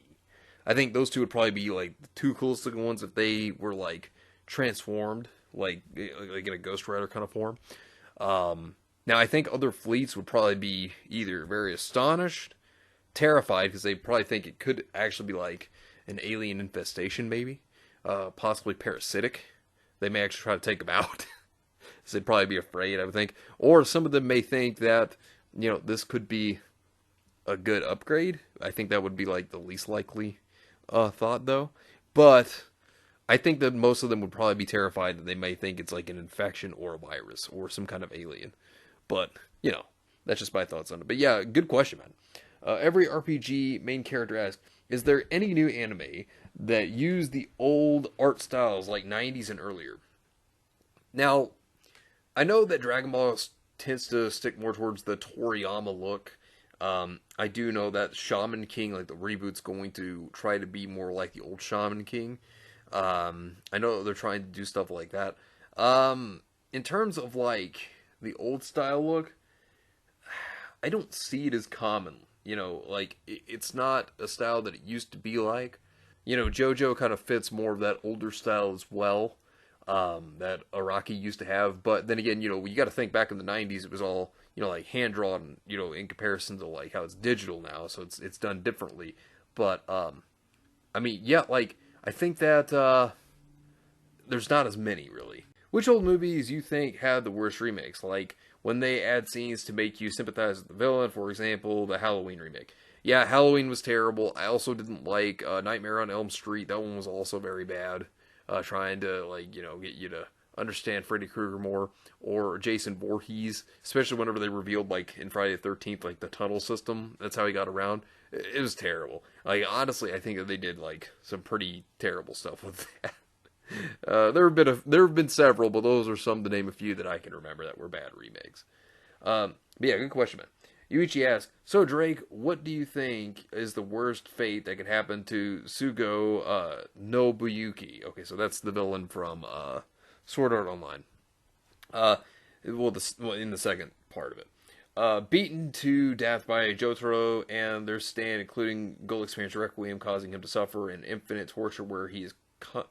I think those two would probably be, like, the two coolest looking ones if they were, like, transformed, like in a Ghost Rider kind of form. Now, I think other fleets would probably be either very astonished, terrified, because they probably think it could actually be like an alien infestation, maybe. Possibly parasitic. They may actually try to take them out. So they'd probably be afraid, I would think. Or some of them may think that, this could be a good upgrade. I think that would be like the least likely thought, though. But I think that most of them would probably be terrified that they may think it's like an infection or a virus or some kind of alien. But, that's just my thoughts on it. But yeah, good question, man. Every RPG main character asks, is there any new anime that use the old art styles like 90s and earlier? Now, I know that Dragon Ball tends to stick more towards the Toriyama look. I do know that Shaman King, like the reboot's going to try to be more like the old Shaman King. I know they're trying to do stuff like that. In terms of like the old style look, I don't see it as common. Like it's not a style that it used to be like. JoJo kind of fits more of that older style as well, that Araki used to have. But then again, you got to think back in the 90s, it was all, like hand drawn, in comparison to like how it's digital now. So it's done differently. But, I mean, yeah, like, I think that there's not as many, really. Which old movies you think had the worst remakes? Like, when they add scenes to make you sympathize with the villain, for example, the Halloween remake. Yeah, Halloween was terrible. I also didn't like Nightmare on Elm Street. That one was also very bad. Trying to, like, get you to understand Freddy Krueger more. Or Jason Voorhees, especially whenever they revealed, like, in Friday the 13th, like, the tunnel system. That's how he got around. It was terrible. Like, honestly, I think that they did, like, some pretty terrible stuff with that. There have been several, but those are some to name a few that I can remember that were bad remakes. But yeah, good question, man. Yuichi asks, so Drake, what do you think is the worst fate that could happen to Sugo Nobuyuki? Okay, so that's the villain from Sword Art Online. In the second part of it. Beaten to death by Jotaro and their stand, including Gold Expansion Requiem, causing him to suffer in infinite torture where he is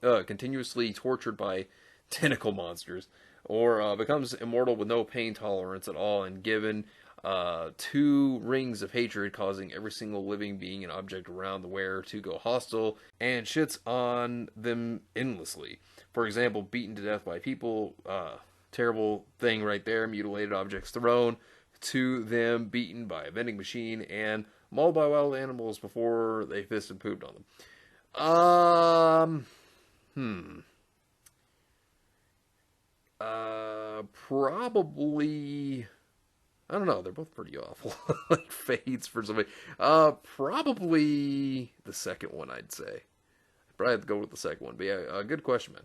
continuously tortured by tentacle monsters, or becomes immortal with no pain tolerance at all and given 2 rings of hatred, causing every single living being and object around the wearer to go hostile and shits on them endlessly. For example, beaten to death by people, terrible thing right there, mutilated objects thrown to them, beaten by a vending machine, and mauled by wild animals before they pissed and pooped on them. Probably, I don't know, they're both pretty awful. Like fades for somebody. Probably the second one, I'd say. Probably have to go with the second one. But yeah, good question, man.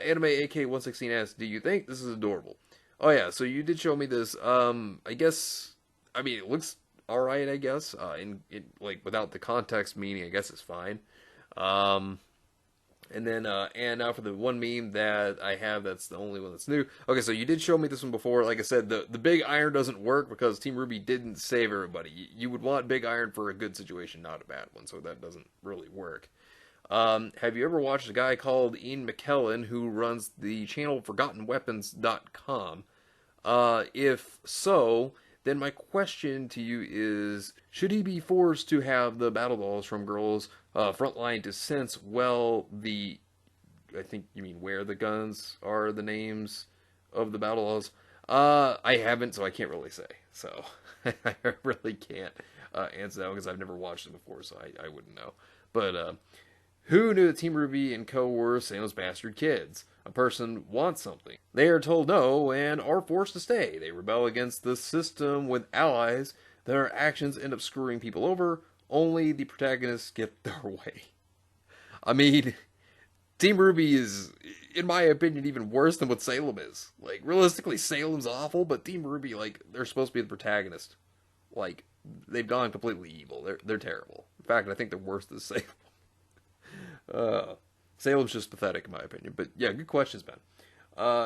Anime AK116 asks, do you think this is adorable? Oh yeah, so you did show me this. I guess, I mean, it looks alright, I guess. Like, without the context meaning, I guess it's fine. And now for the one meme that I have, that's the only one that's new. Okay, so you did show me this one before. Like I said, the big iron doesn't work because Team Ruby didn't save everybody. You would want big iron for a good situation, not a bad one, so that doesn't really work. Have you ever watched a guy called Ian McKellen who runs the channel ForgottenWeapons.com? If so, then my question to you is, should he be forced to have the battle dolls from Girls Frontline to sense I think you mean where the guns are the names of the battle dolls? I haven't, so I can't really say. So, I really can't answer that because I've never watched them before, so I wouldn't know. But, who knew that Team Ruby and Co. were Sano's bastard kids? A person wants something. They are told no and are forced to stay. They rebel against the system with allies. Their actions end up screwing people over. Only the protagonists get their way. I mean, Team Ruby is, in my opinion, even worse than what Salem is. Like, realistically, Salem's awful, but Team Ruby, like, they're supposed to be the protagonist. Like, they've gone completely evil. They're terrible. In fact, I think they're worse than Salem. Salem's just pathetic in my opinion. But yeah, good questions, Ben.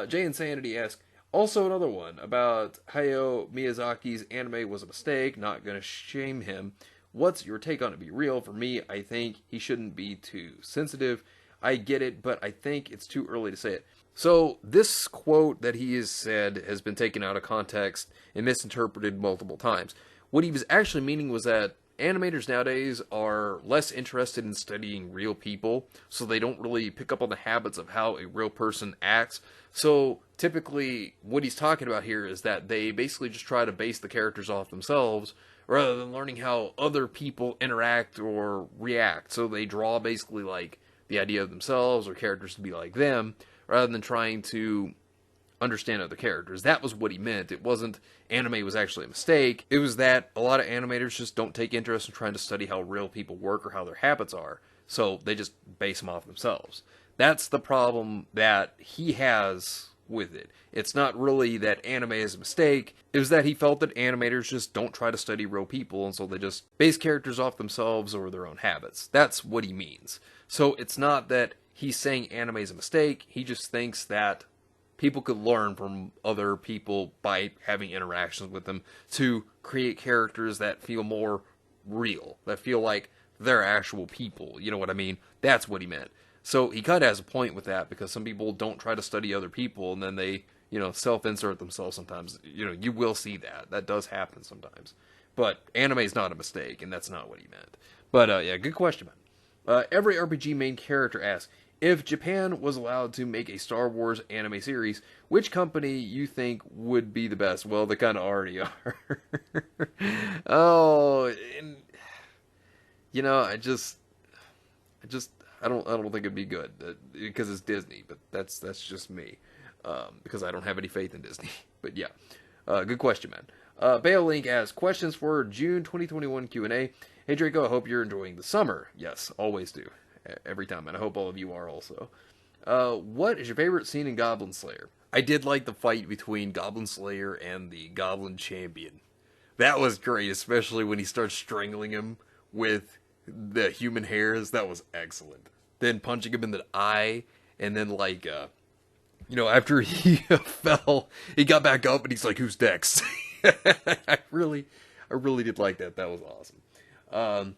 Jay Insanity asks, also another one about Hayao Miyazaki's anime was a mistake, not gonna shame him. What's your take on it? Be real. For me, I think he shouldn't be too sensitive. I get it, but I think it's too early to say it. So, this quote that he has said has been taken out of context and misinterpreted multiple times. What he was actually meaning was that animators nowadays are less interested in studying real people, so they don't really pick up on the habits of how a real person acts. So typically what he's talking about here is that they basically just try to base the characters off themselves rather than learning how other people interact or react. So they draw basically like the idea of themselves or characters to be like them rather than trying to understand other characters. That was what he meant. It wasn't anime was actually a mistake. It was that a lot of animators just don't take interest in trying to study how real people work or how their habits are. So they just base them off themselves. That's the problem that he has with it. It's not really that anime is a mistake. It was that he felt that animators just don't try to study real people, and so they just base characters off themselves or their own habits. That's what he means. So it's not that he's saying anime is a mistake. He just thinks that people could learn from other people by having interactions with them to create characters that feel more real, that feel like they're actual people. You know what I mean? That's what he meant. So he kind of has a point with that because some people don't try to study other people and then they, self-insert themselves sometimes. You will see that. That does happen sometimes. But anime is not a mistake, and that's not what he meant. But, yeah, good question, man. Every RPG main character asks, if Japan was allowed to make a Star Wars anime series, which company you think would be the best? Well, they kind of already are. Oh, and, I don't think it'd be good because it's Disney, but that's just me, because I don't have any faith in Disney. But yeah, good question, man. Bale Link asks, questions for June 2021 Q&A. Hey Draco, I hope you're enjoying the summer. Yes, always do. Every time, and I hope all of you are also. What is your favorite scene in Goblin Slayer? I did like the fight between Goblin Slayer and the Goblin Champion. That was great, especially when he starts strangling him with the human hairs. That was excellent. Then punching him in the eye, and then after he fell, he got back up and he's like, "Who's next?" I really did like that. That was awesome.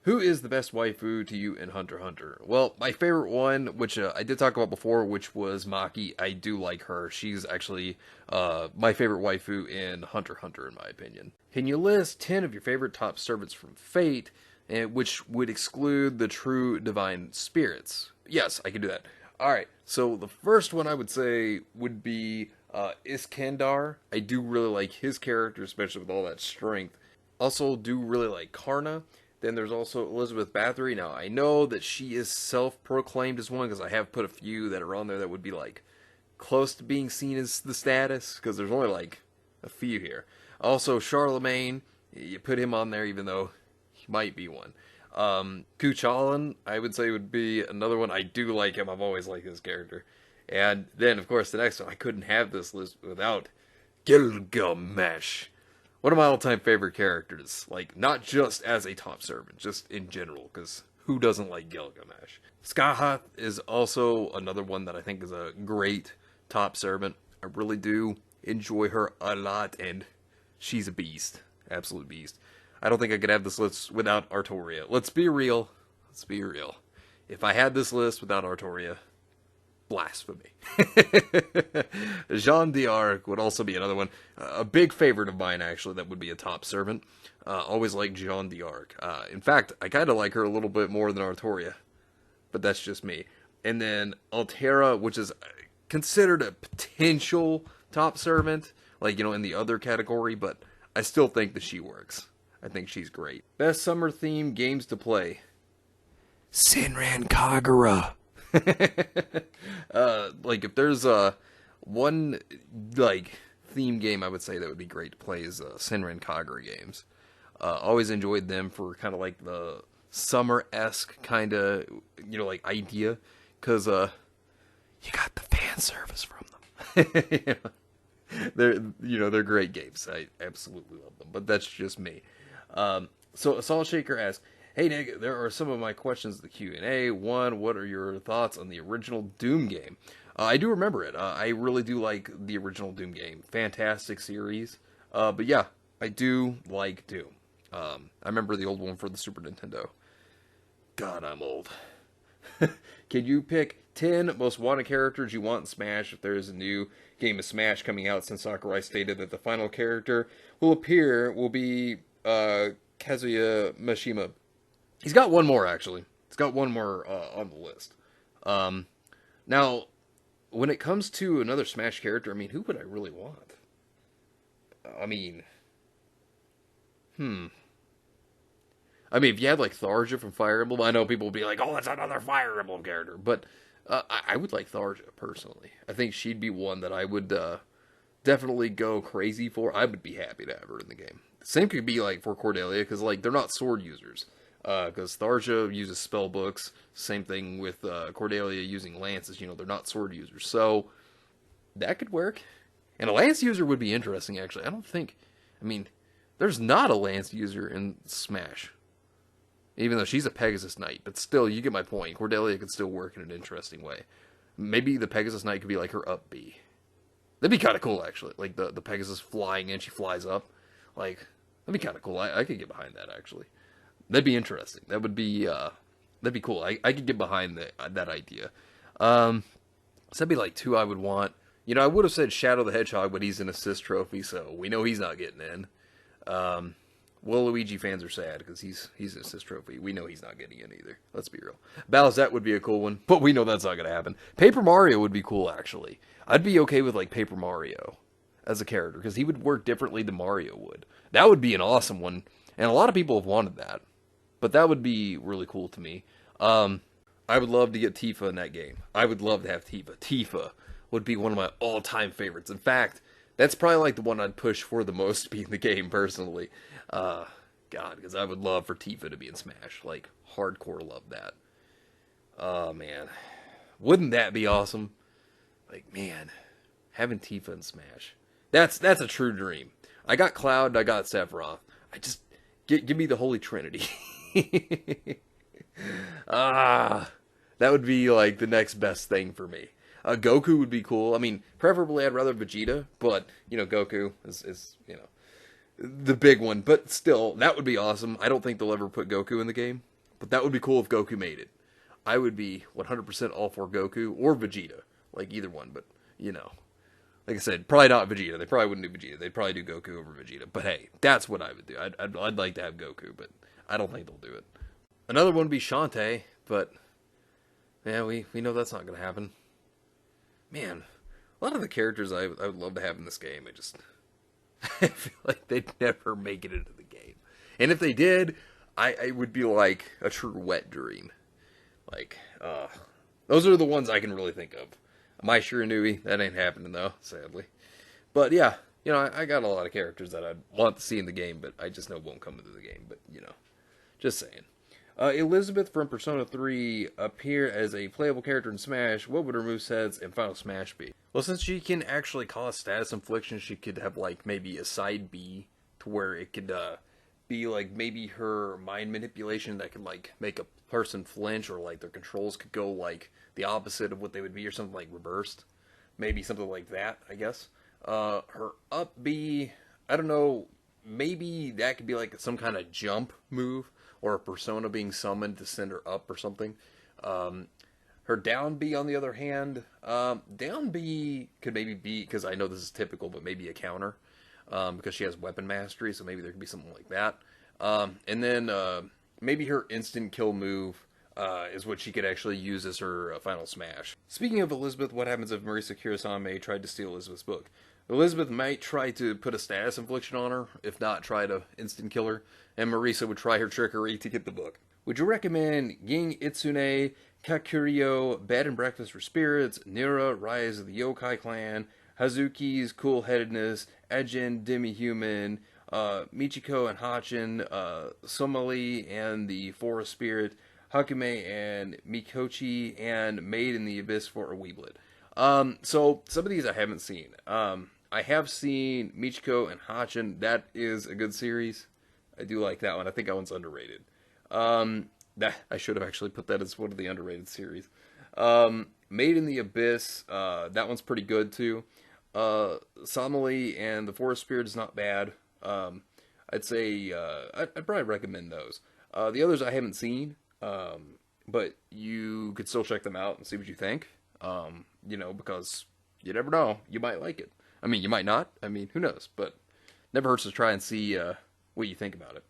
Who is the best waifu to you in Hunter x Hunter? Well, my favorite one, which I did talk about before, which was Maki. I do like her. She's actually my favorite waifu in Hunter x Hunter, in my opinion. Can you list 10 of your favorite top servants from Fate, which would exclude the true divine spirits? Yes, I can do that. Alright, so the first one I would say would be Iskandar. I do really like his character, especially with all that strength. Also do really like Karna. Then there's also Elizabeth Bathory. Now, I know that she is self-proclaimed as one, because I have put a few that are on there that would be, close to being seen as the status, because there's only, a few here. Also, Charlemagne, you put him on there, even though he might be one. Kuchalan, I would say, would be another one. I do like him. I've always liked his character. And then, of course, the next one, I couldn't have this list without Gilgamesh. One of my all-time favorite characters, not just as a top servant, just in general, because who doesn't like Gilgamesh? Skahath is also another one that I think is a great top servant. I really do enjoy her a lot, and she's a beast. Absolute beast. I don't think I could have this list without Artoria. Let's be real. Let's be real. If I had this list without Artoria, blasphemy. Jeanne d'Arc would also be another one. A big favorite of mine, actually, that would be a top servant. Always liked Jeanne d'Arc. In fact, I kind of like her a little bit more than Artoria. But that's just me. And then Altera, which is considered a potential top servant, in the other category, but I still think that she works. I think she's great. Best summer theme games to play. Senran Kagura. If there's one theme game I would say that would be great to play is Senran Kagura games. Always enjoyed them for kind of the summer-esque kind of idea, because you got the fan service from them. They're great games. I absolutely love them, but that's just me. So Assault Shaker asks, "Hey Nick, there are some of my questions in the Q&A. One, what are your thoughts on the original Doom game?" I do remember it. I really do like the original Doom game. Fantastic series. But yeah, I do like Doom. I remember the old one for the Super Nintendo. God, I'm old. Can you pick 10 most wanted characters you want in Smash if there is a new game of Smash coming out, since Sakurai stated that the final character will be Kazuya Mishima? He's got one more, actually. He's got one more on the list. Now, when it comes to another Smash character, who would I really want? If you had, Tharja from Fire Emblem, I know people would be like, "Oh, that's another Fire Emblem character." But I would like Tharja, personally. I think she'd be one that I would definitely go crazy for. I would be happy to have her in the game. Same could be, for Cordelia, because, they're not sword users. Because Tharja uses spell books. Same thing with Cordelia using lances. They're not sword users. So, that could work. And a lance user would be interesting, actually. There's not a lance user in Smash. Even though she's a Pegasus Knight. But still, you get my point. Cordelia could still work in an interesting way. Maybe the Pegasus Knight could be her up B. That'd be kind of cool, actually. The Pegasus flying in, she flies up. That'd be kind of cool. I could get behind that, actually. That'd be interesting. That'd be cool. I could get behind that idea. So that'd be 2 I would want. I would have said Shadow the Hedgehog, but he's an assist trophy, so we know he's not getting in. Waluigi fans are sad because he's an assist trophy. We know he's not getting in either. Let's be real. Bowsette would be a cool one, but we know that's not going to happen. Paper Mario would be cool, actually. I'd be okay with Paper Mario as a character, because he would work differently than Mario would. That would be an awesome one, and a lot of people have wanted that. But that would be really cool to me. I would love to get Tifa in that game. I would love to have Tifa. Tifa would be one of my all-time favorites. In fact, that's probably the one I'd push for the most to be in the game, personally. Because I would love for Tifa to be in Smash. Hardcore love that. Oh, man. Wouldn't that be awesome? Like, man, having Tifa in Smash. That's a true dream. I got Cloud and I got Sephiroth. I just give me the Holy Trinity. That would be like the next best thing for me. Goku would be cool. I mean, preferably I'd rather Vegeta, but you know, Goku is you know, the big one. But still, that would be awesome. I don't think they'll ever put Goku in the game, but that would be cool if Goku made it. I would be 100% all for Goku or Vegeta, like either one. But you know, like I said, probably not Vegeta. They probably wouldn't do Vegeta. They'd probably do Goku over Vegeta. But hey, that's what I would do. I'd like to have Goku, but I don't think they'll do it. Another one would be Shantae, but yeah, we know that's not going to happen. Man, a lot of the characters I would love to have in this game, I feel like they'd never make it into the game. And if they did, I would be like a true wet dream. Like, those are the ones I can really think of. My Shiranui, that ain't happening though, sadly. But yeah, you know, I got a lot of characters that I'd want to see in the game, but I just know won't come into the game. But, you know, just saying. Elizabeth from Persona 3 appear as a playable character in Smash. What would her movesets in Final Smash be? Well, since she can actually cause status infliction, she could have, like, maybe a side B to where it could be, like, maybe her mind manipulation that could, like, make a person flinch, or, like, their controls could go, like, the opposite of what they would be, or something, like, reversed. Maybe something like that, I guess. Her up B, I don't know, maybe that could be, like, some kind of jump move, or a persona being summoned to send her up or something. Her down B, on the other hand, down B could maybe be, because I know this is typical, but maybe a counter, because she has weapon mastery, so maybe there could be something like that. And then maybe her instant kill move is what she could actually use as her final smash. Speaking of Elizabeth, what happens if Marisa Kurosame tried to steal Elizabeth's book? Elizabeth might try to put a status infliction on her, if not try to instant kill her, and Marisa would try her trickery to get the book. Would you recommend Ging Itsune, Kakurio, Bed and Breakfast for Spirits, Nira, Rise of the Yokai Clan, Hazuki's Cool-Headedness, Ajin, Demi-Human, Michiko and Hachin, Somali and the Forest Spirit, Hakume and Mikochi, and Maid in the Abyss for a Weeblet. So some of these I haven't seen. I have seen Michiko and Hachin. That is a good series. I do like that one. I think that one's underrated. That I should have actually put that as one of the underrated series. Made in the Abyss. That one's pretty good too. Somali and the Forest Spirit is not bad. I'd say I'd probably recommend those. The others I haven't seen, but you could still check them out and see what you think. You know, because you never know, you might like it. I mean, you might not. I mean, who knows? But never hurts to try and see what you think about it.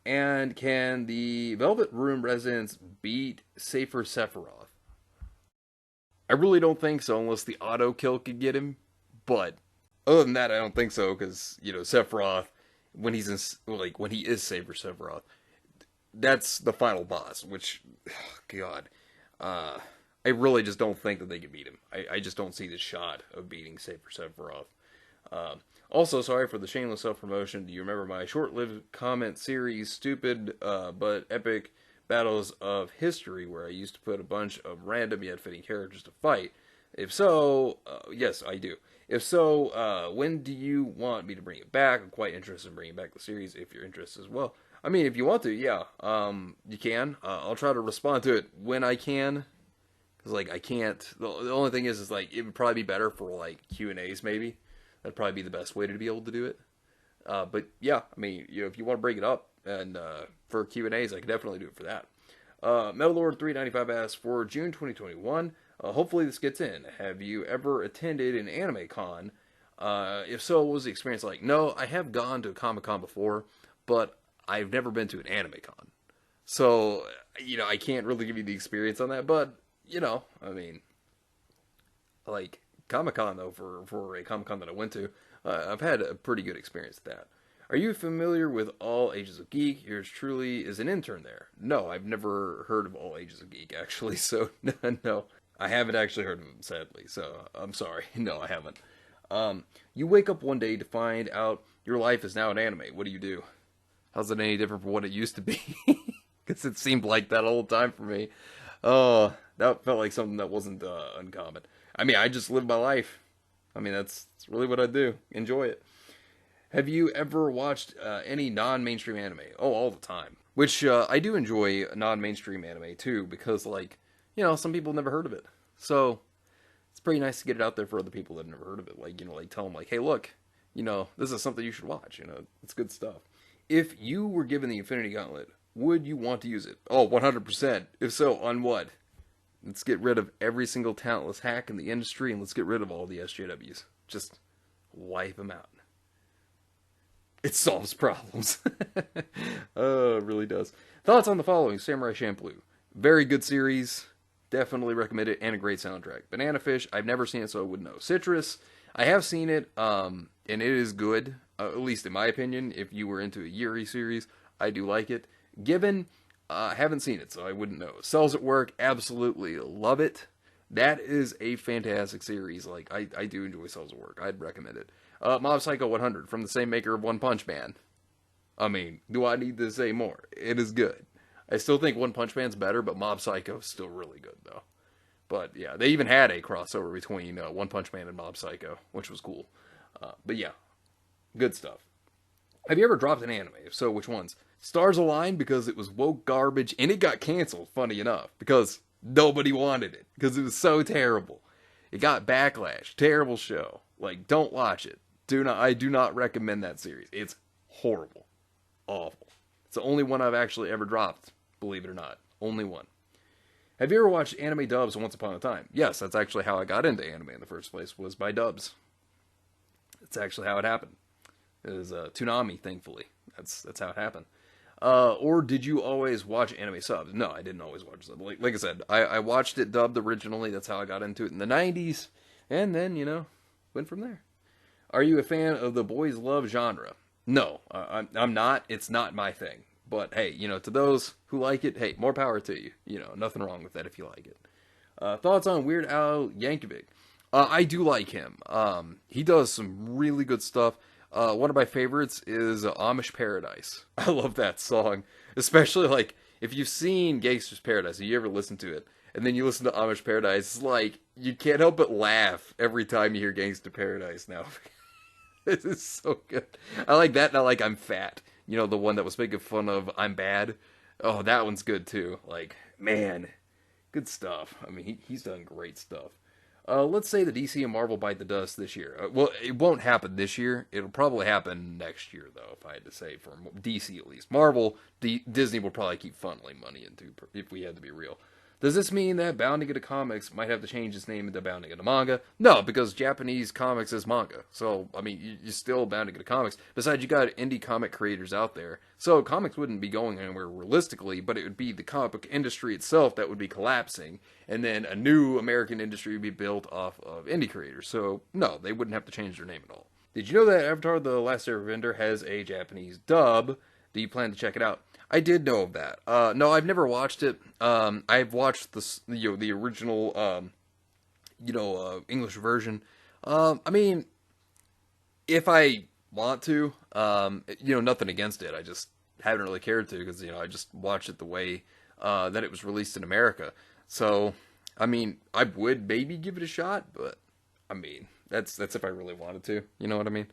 And can the Velvet Room residents beat Safer Sephiroth? I really don't think so, unless the auto kill could get him. But other than that, I don't think so, because you know, Sephiroth, when he's in, like, when he is Saber Sephiroth, that's the final boss. Which, God, I really just don't think that they can beat him. I just don't see the shot of beating Saber Sephiroth. Also, sorry for the shameless self-promotion. Do you remember my short-lived comment series, Stupid but Epic Battles of History, where I used to put a bunch of random yet fitting characters to fight? If so, yes, I do. If so, when do you want me to bring it back? I'm quite interested in bringing back the series, if you're interested as well. I mean, if you want to, yeah, you can. I'll try to respond to it when I can. Because, like, I can't... The only thing is, like, it would probably be better for, like, Q&As, maybe. That'd probably be the best way to be able to do it. But, yeah, I mean, you know, if you want to break it up and for Q&As, I can definitely do it for that. Metalord395 asks, for June 2021, hopefully this gets in. Have you ever attended an anime con? If so, what was the experience like? No, I have gone to a Comic-Con before, but I've never been to an anime con. So, you know, I can't really give you the experience on that, but... You know, I mean, like, Comic-Con, though, for a Comic-Con that I went to, I've had a pretty good experience with that. Are you familiar with All Ages of Geek? Yours truly is an intern there. No, I've never heard of All Ages of Geek, actually, so, no. I haven't actually heard of them, sadly, so I'm sorry. No, I haven't. You wake up one day to find out your life is now an anime. What do you do? How's it any different from what it used to be? Because it seemed like that all the time for me. Oh, that felt like something that wasn't uncommon. I mean, I just live my life. I mean, that's really what I do. Enjoy it. Have you ever watched any non-mainstream anime? Oh, all the time. Which I do enjoy non-mainstream anime too, because like, some people never heard of it. So it's pretty nice to get it out there for other people that have never heard of it. Like, like tell them like, hey, look, this is something you should watch. It's good stuff. If you were given the Infinity Gauntlet, would you want to use it? Oh, 100%. If so, on what? Let's get rid of every single talentless hack in the industry, and let's get rid of all the SJWs. Just wipe them out. It solves problems. It really does. Thoughts on the following: Samurai Champloo. Very good series. Definitely recommend it, and a great soundtrack. Banana Fish, I've never seen it, so I wouldn't know. Citrus, I have seen it, and it is good, at least in my opinion. If you were into a Yuri series, I do like it. Given, haven't seen it, so I wouldn't know. Cells at Work, absolutely love it. That is a fantastic series. Like, I do enjoy Cells at Work. I'd recommend it. Mob Psycho 100, from the same maker of One Punch Man. I mean, do I need to say more? It is good. I still think One Punch Man's better, but Mob Psycho is still really good, though. But, yeah, they even had a crossover between One Punch Man and Mob Psycho, which was cool. But, yeah, good stuff. Have you ever dropped an anime? If so, which ones? Stars Align, because it was woke garbage, and it got canceled, funny enough, because nobody wanted it, because it was so terrible. It got backlash. Terrible show. Like, don't watch it. I do not recommend that series. It's horrible. Awful. It's the only one I've actually ever dropped, believe it or not. Only one. Have you ever watched anime dubs Once Upon a Time? Yes, that's actually how I got into anime in the first place, was by dubs. That's actually how it happened. It was Toonami, thankfully. That's how it happened. Or did you always watch anime subs? No, I didn't always watch subs. Like I said, I watched it dubbed originally. That's how I got into it in the 90s. And then, went from there. Are you a fan of the boys love genre? No, I'm not. It's not my thing. But hey, to those who like it, hey, more power to you. Nothing wrong with that if you like it. Thoughts on Weird Al Yankovic? I do like him. He does some really good stuff. One of my favorites is Amish Paradise. I love that song. Especially, like, if you've seen Gangster's Paradise, if you ever listen to it, and then you listen to Amish Paradise, it's like, you can't help but laugh every time you hear Gangster Paradise now. This is so good. I like that, and I like I'm Fat. The one that was making fun of I'm Bad. Oh, that one's good, too. Like, man, good stuff. I mean, he's done great stuff. Let's say the DC and Marvel bite the dust this year. Well, it won't happen this year. It'll probably happen next year, though, if I had to say, for DC at least. Marvel, Disney will probably keep funneling money into, if we had to be real. Does this mean that Bound to Get a Comics might have to change its name into Bound to Get a Manga? No, because Japanese comics is manga. So, I mean, you're still bound to get a comics. Besides, you got indie comic creators out there. So, comics wouldn't be going anywhere realistically, but it would be the comic book industry itself that would be collapsing. And then a new American industry would be built off of indie creators. So, no, they wouldn't have to change their name at all. Did you know that Avatar The Last Airbender has a Japanese dub? Do you plan to check it out? I did know of that. No, I've never watched it. I've watched the original, English version. I mean, if I want to, nothing against it. I just haven't really cared to because, I just watched it the way that it was released in America. So, I mean, I would maybe give it a shot, but I mean, that's if I really wanted to. You know what I mean?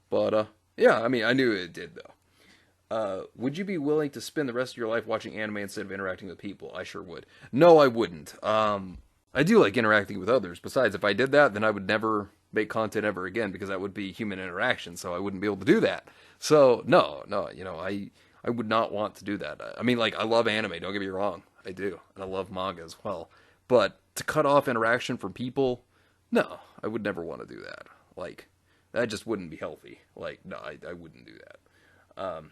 But yeah, I mean, I knew it did though. Would you be willing to spend the rest of your life watching anime instead of interacting with people? I sure would. No, I wouldn't. I do like interacting with others. Besides, if I did that, then I would never make content ever again because that would be human interaction, so I wouldn't be able to do that. So, no, I would not want to do that. I mean, like, I love anime, don't get me wrong. I do. And I love manga as well. But to cut off interaction from people, no, I would never want to do that. Like, that just wouldn't be healthy. Like, no, I wouldn't do that.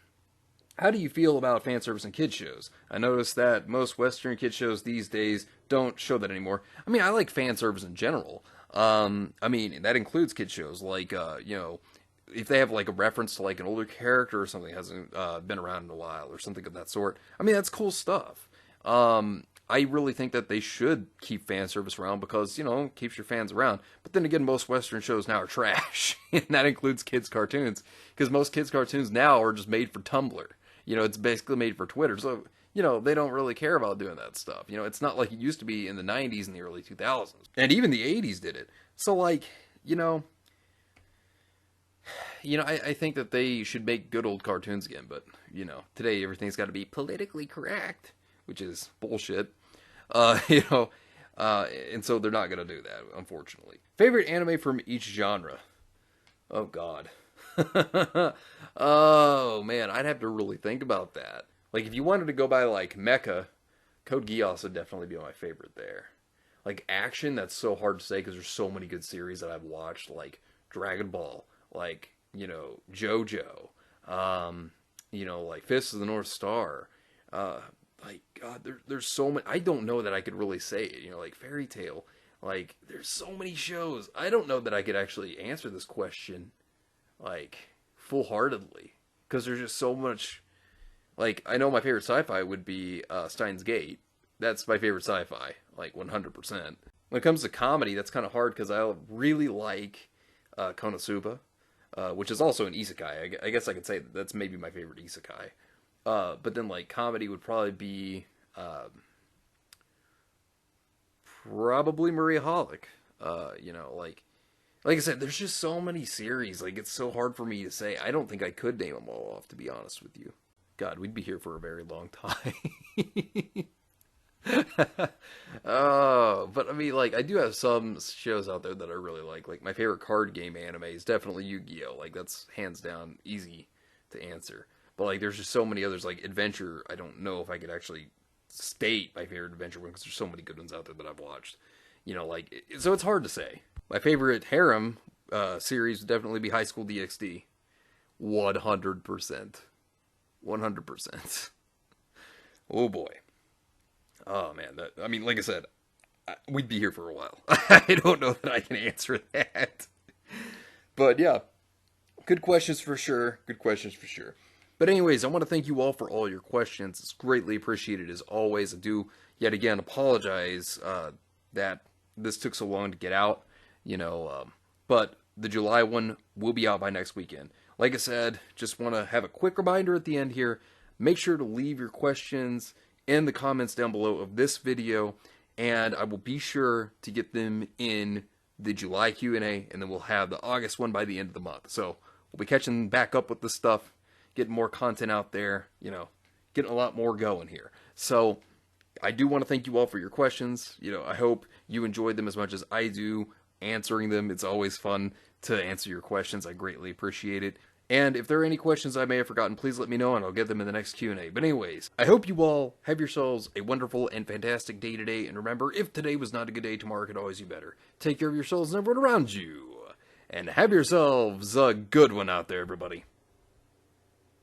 How do you feel about fan service in kids shows? I noticed that most Western kids shows these days don't show that anymore. I mean, I like fan service in general. I mean, that includes kids shows, like, if they have, like, a reference to, like, an older character or something that hasn't been around in a while or something of that sort. I mean, that's cool stuff. I really think that they should keep fan service around because, keeps your fans around. But then again, most Western shows now are trash. And that includes kids' cartoons. Because most kids' cartoons now are just made for Tumblr. It's basically made for Twitter. So, they don't really care about doing that stuff. It's not like it used to be in the 90s and the early 2000s. And even the 80s did it. So, like, I think that they should make good old cartoons again, but, today everything's got to be politically correct, which is bullshit. And so they're not going to do that, unfortunately. Favorite anime from each genre? Oh, God. Oh, man, I'd have to really think about that. Like, if you wanted to go by, like, Mecha, Code Geass would definitely be my favorite there. Like, action, that's so hard to say because there's so many good series that I've watched, like Dragon Ball, like, JoJo, like Fist of the North Star, like, God, there's so many. I don't know that I could really say it, like Fairy Tail. Like, there's so many shows. I don't know that I could actually answer this question, like, full-heartedly. Because there's just so much. Like, I know my favorite sci-fi would be Steins Gate. That's my favorite sci-fi, like, 100%. When it comes to comedy, that's kind of hard because I really like Konosuba, which is also an isekai. I guess I could say that's maybe my favorite isekai. But then, like, comedy would probably be probably Maria Holic. Like I said, there's just so many series. Like, it's so hard for me to say. I don't think I could name them all off, to be honest with you. God, we'd be here for a very long time. Oh, but I mean, like, I do have some shows out there that I really like. Like, my favorite card game anime is definitely Yu-Gi-Oh! Like, that's hands down easy to answer. But, like, there's just so many others, like Adventure. I don't know if I could actually state my favorite Adventure one because there's so many good ones out there that I've watched. So it's hard to say. My favorite harem series would definitely be High School DxD. 100%. 100%. Oh, boy. Oh, man. Like I said, we'd be here for a while. I don't know that I can answer that. But, yeah. Good questions for sure. Good questions for sure. But anyways, I want to thank you all for all your questions. It's greatly appreciated as always. I do, yet again, apologize that this took so long to get out. But the July one will be out by next weekend. Like I said, just want to have a quick reminder at the end here. Make sure to leave your questions in the comments down below of this video, and I will be sure to get them in the July Q&A, and then we'll have the August one by the end of the month. So we'll be catching back up with this stuff, getting more content out there, getting a lot more going here. So I do want to thank you all for your questions. I hope you enjoyed them as much as I do answering them. It's always fun to answer your questions. I greatly appreciate it. And if there are any questions I may have forgotten, please let me know and I'll get them in the next Q&A. But anyways, I hope you all have yourselves a wonderful and fantastic day today. And remember, if today was not a good day, tomorrow could always be better. Take care of yourselves and everyone around you. And have yourselves a good one out there, everybody.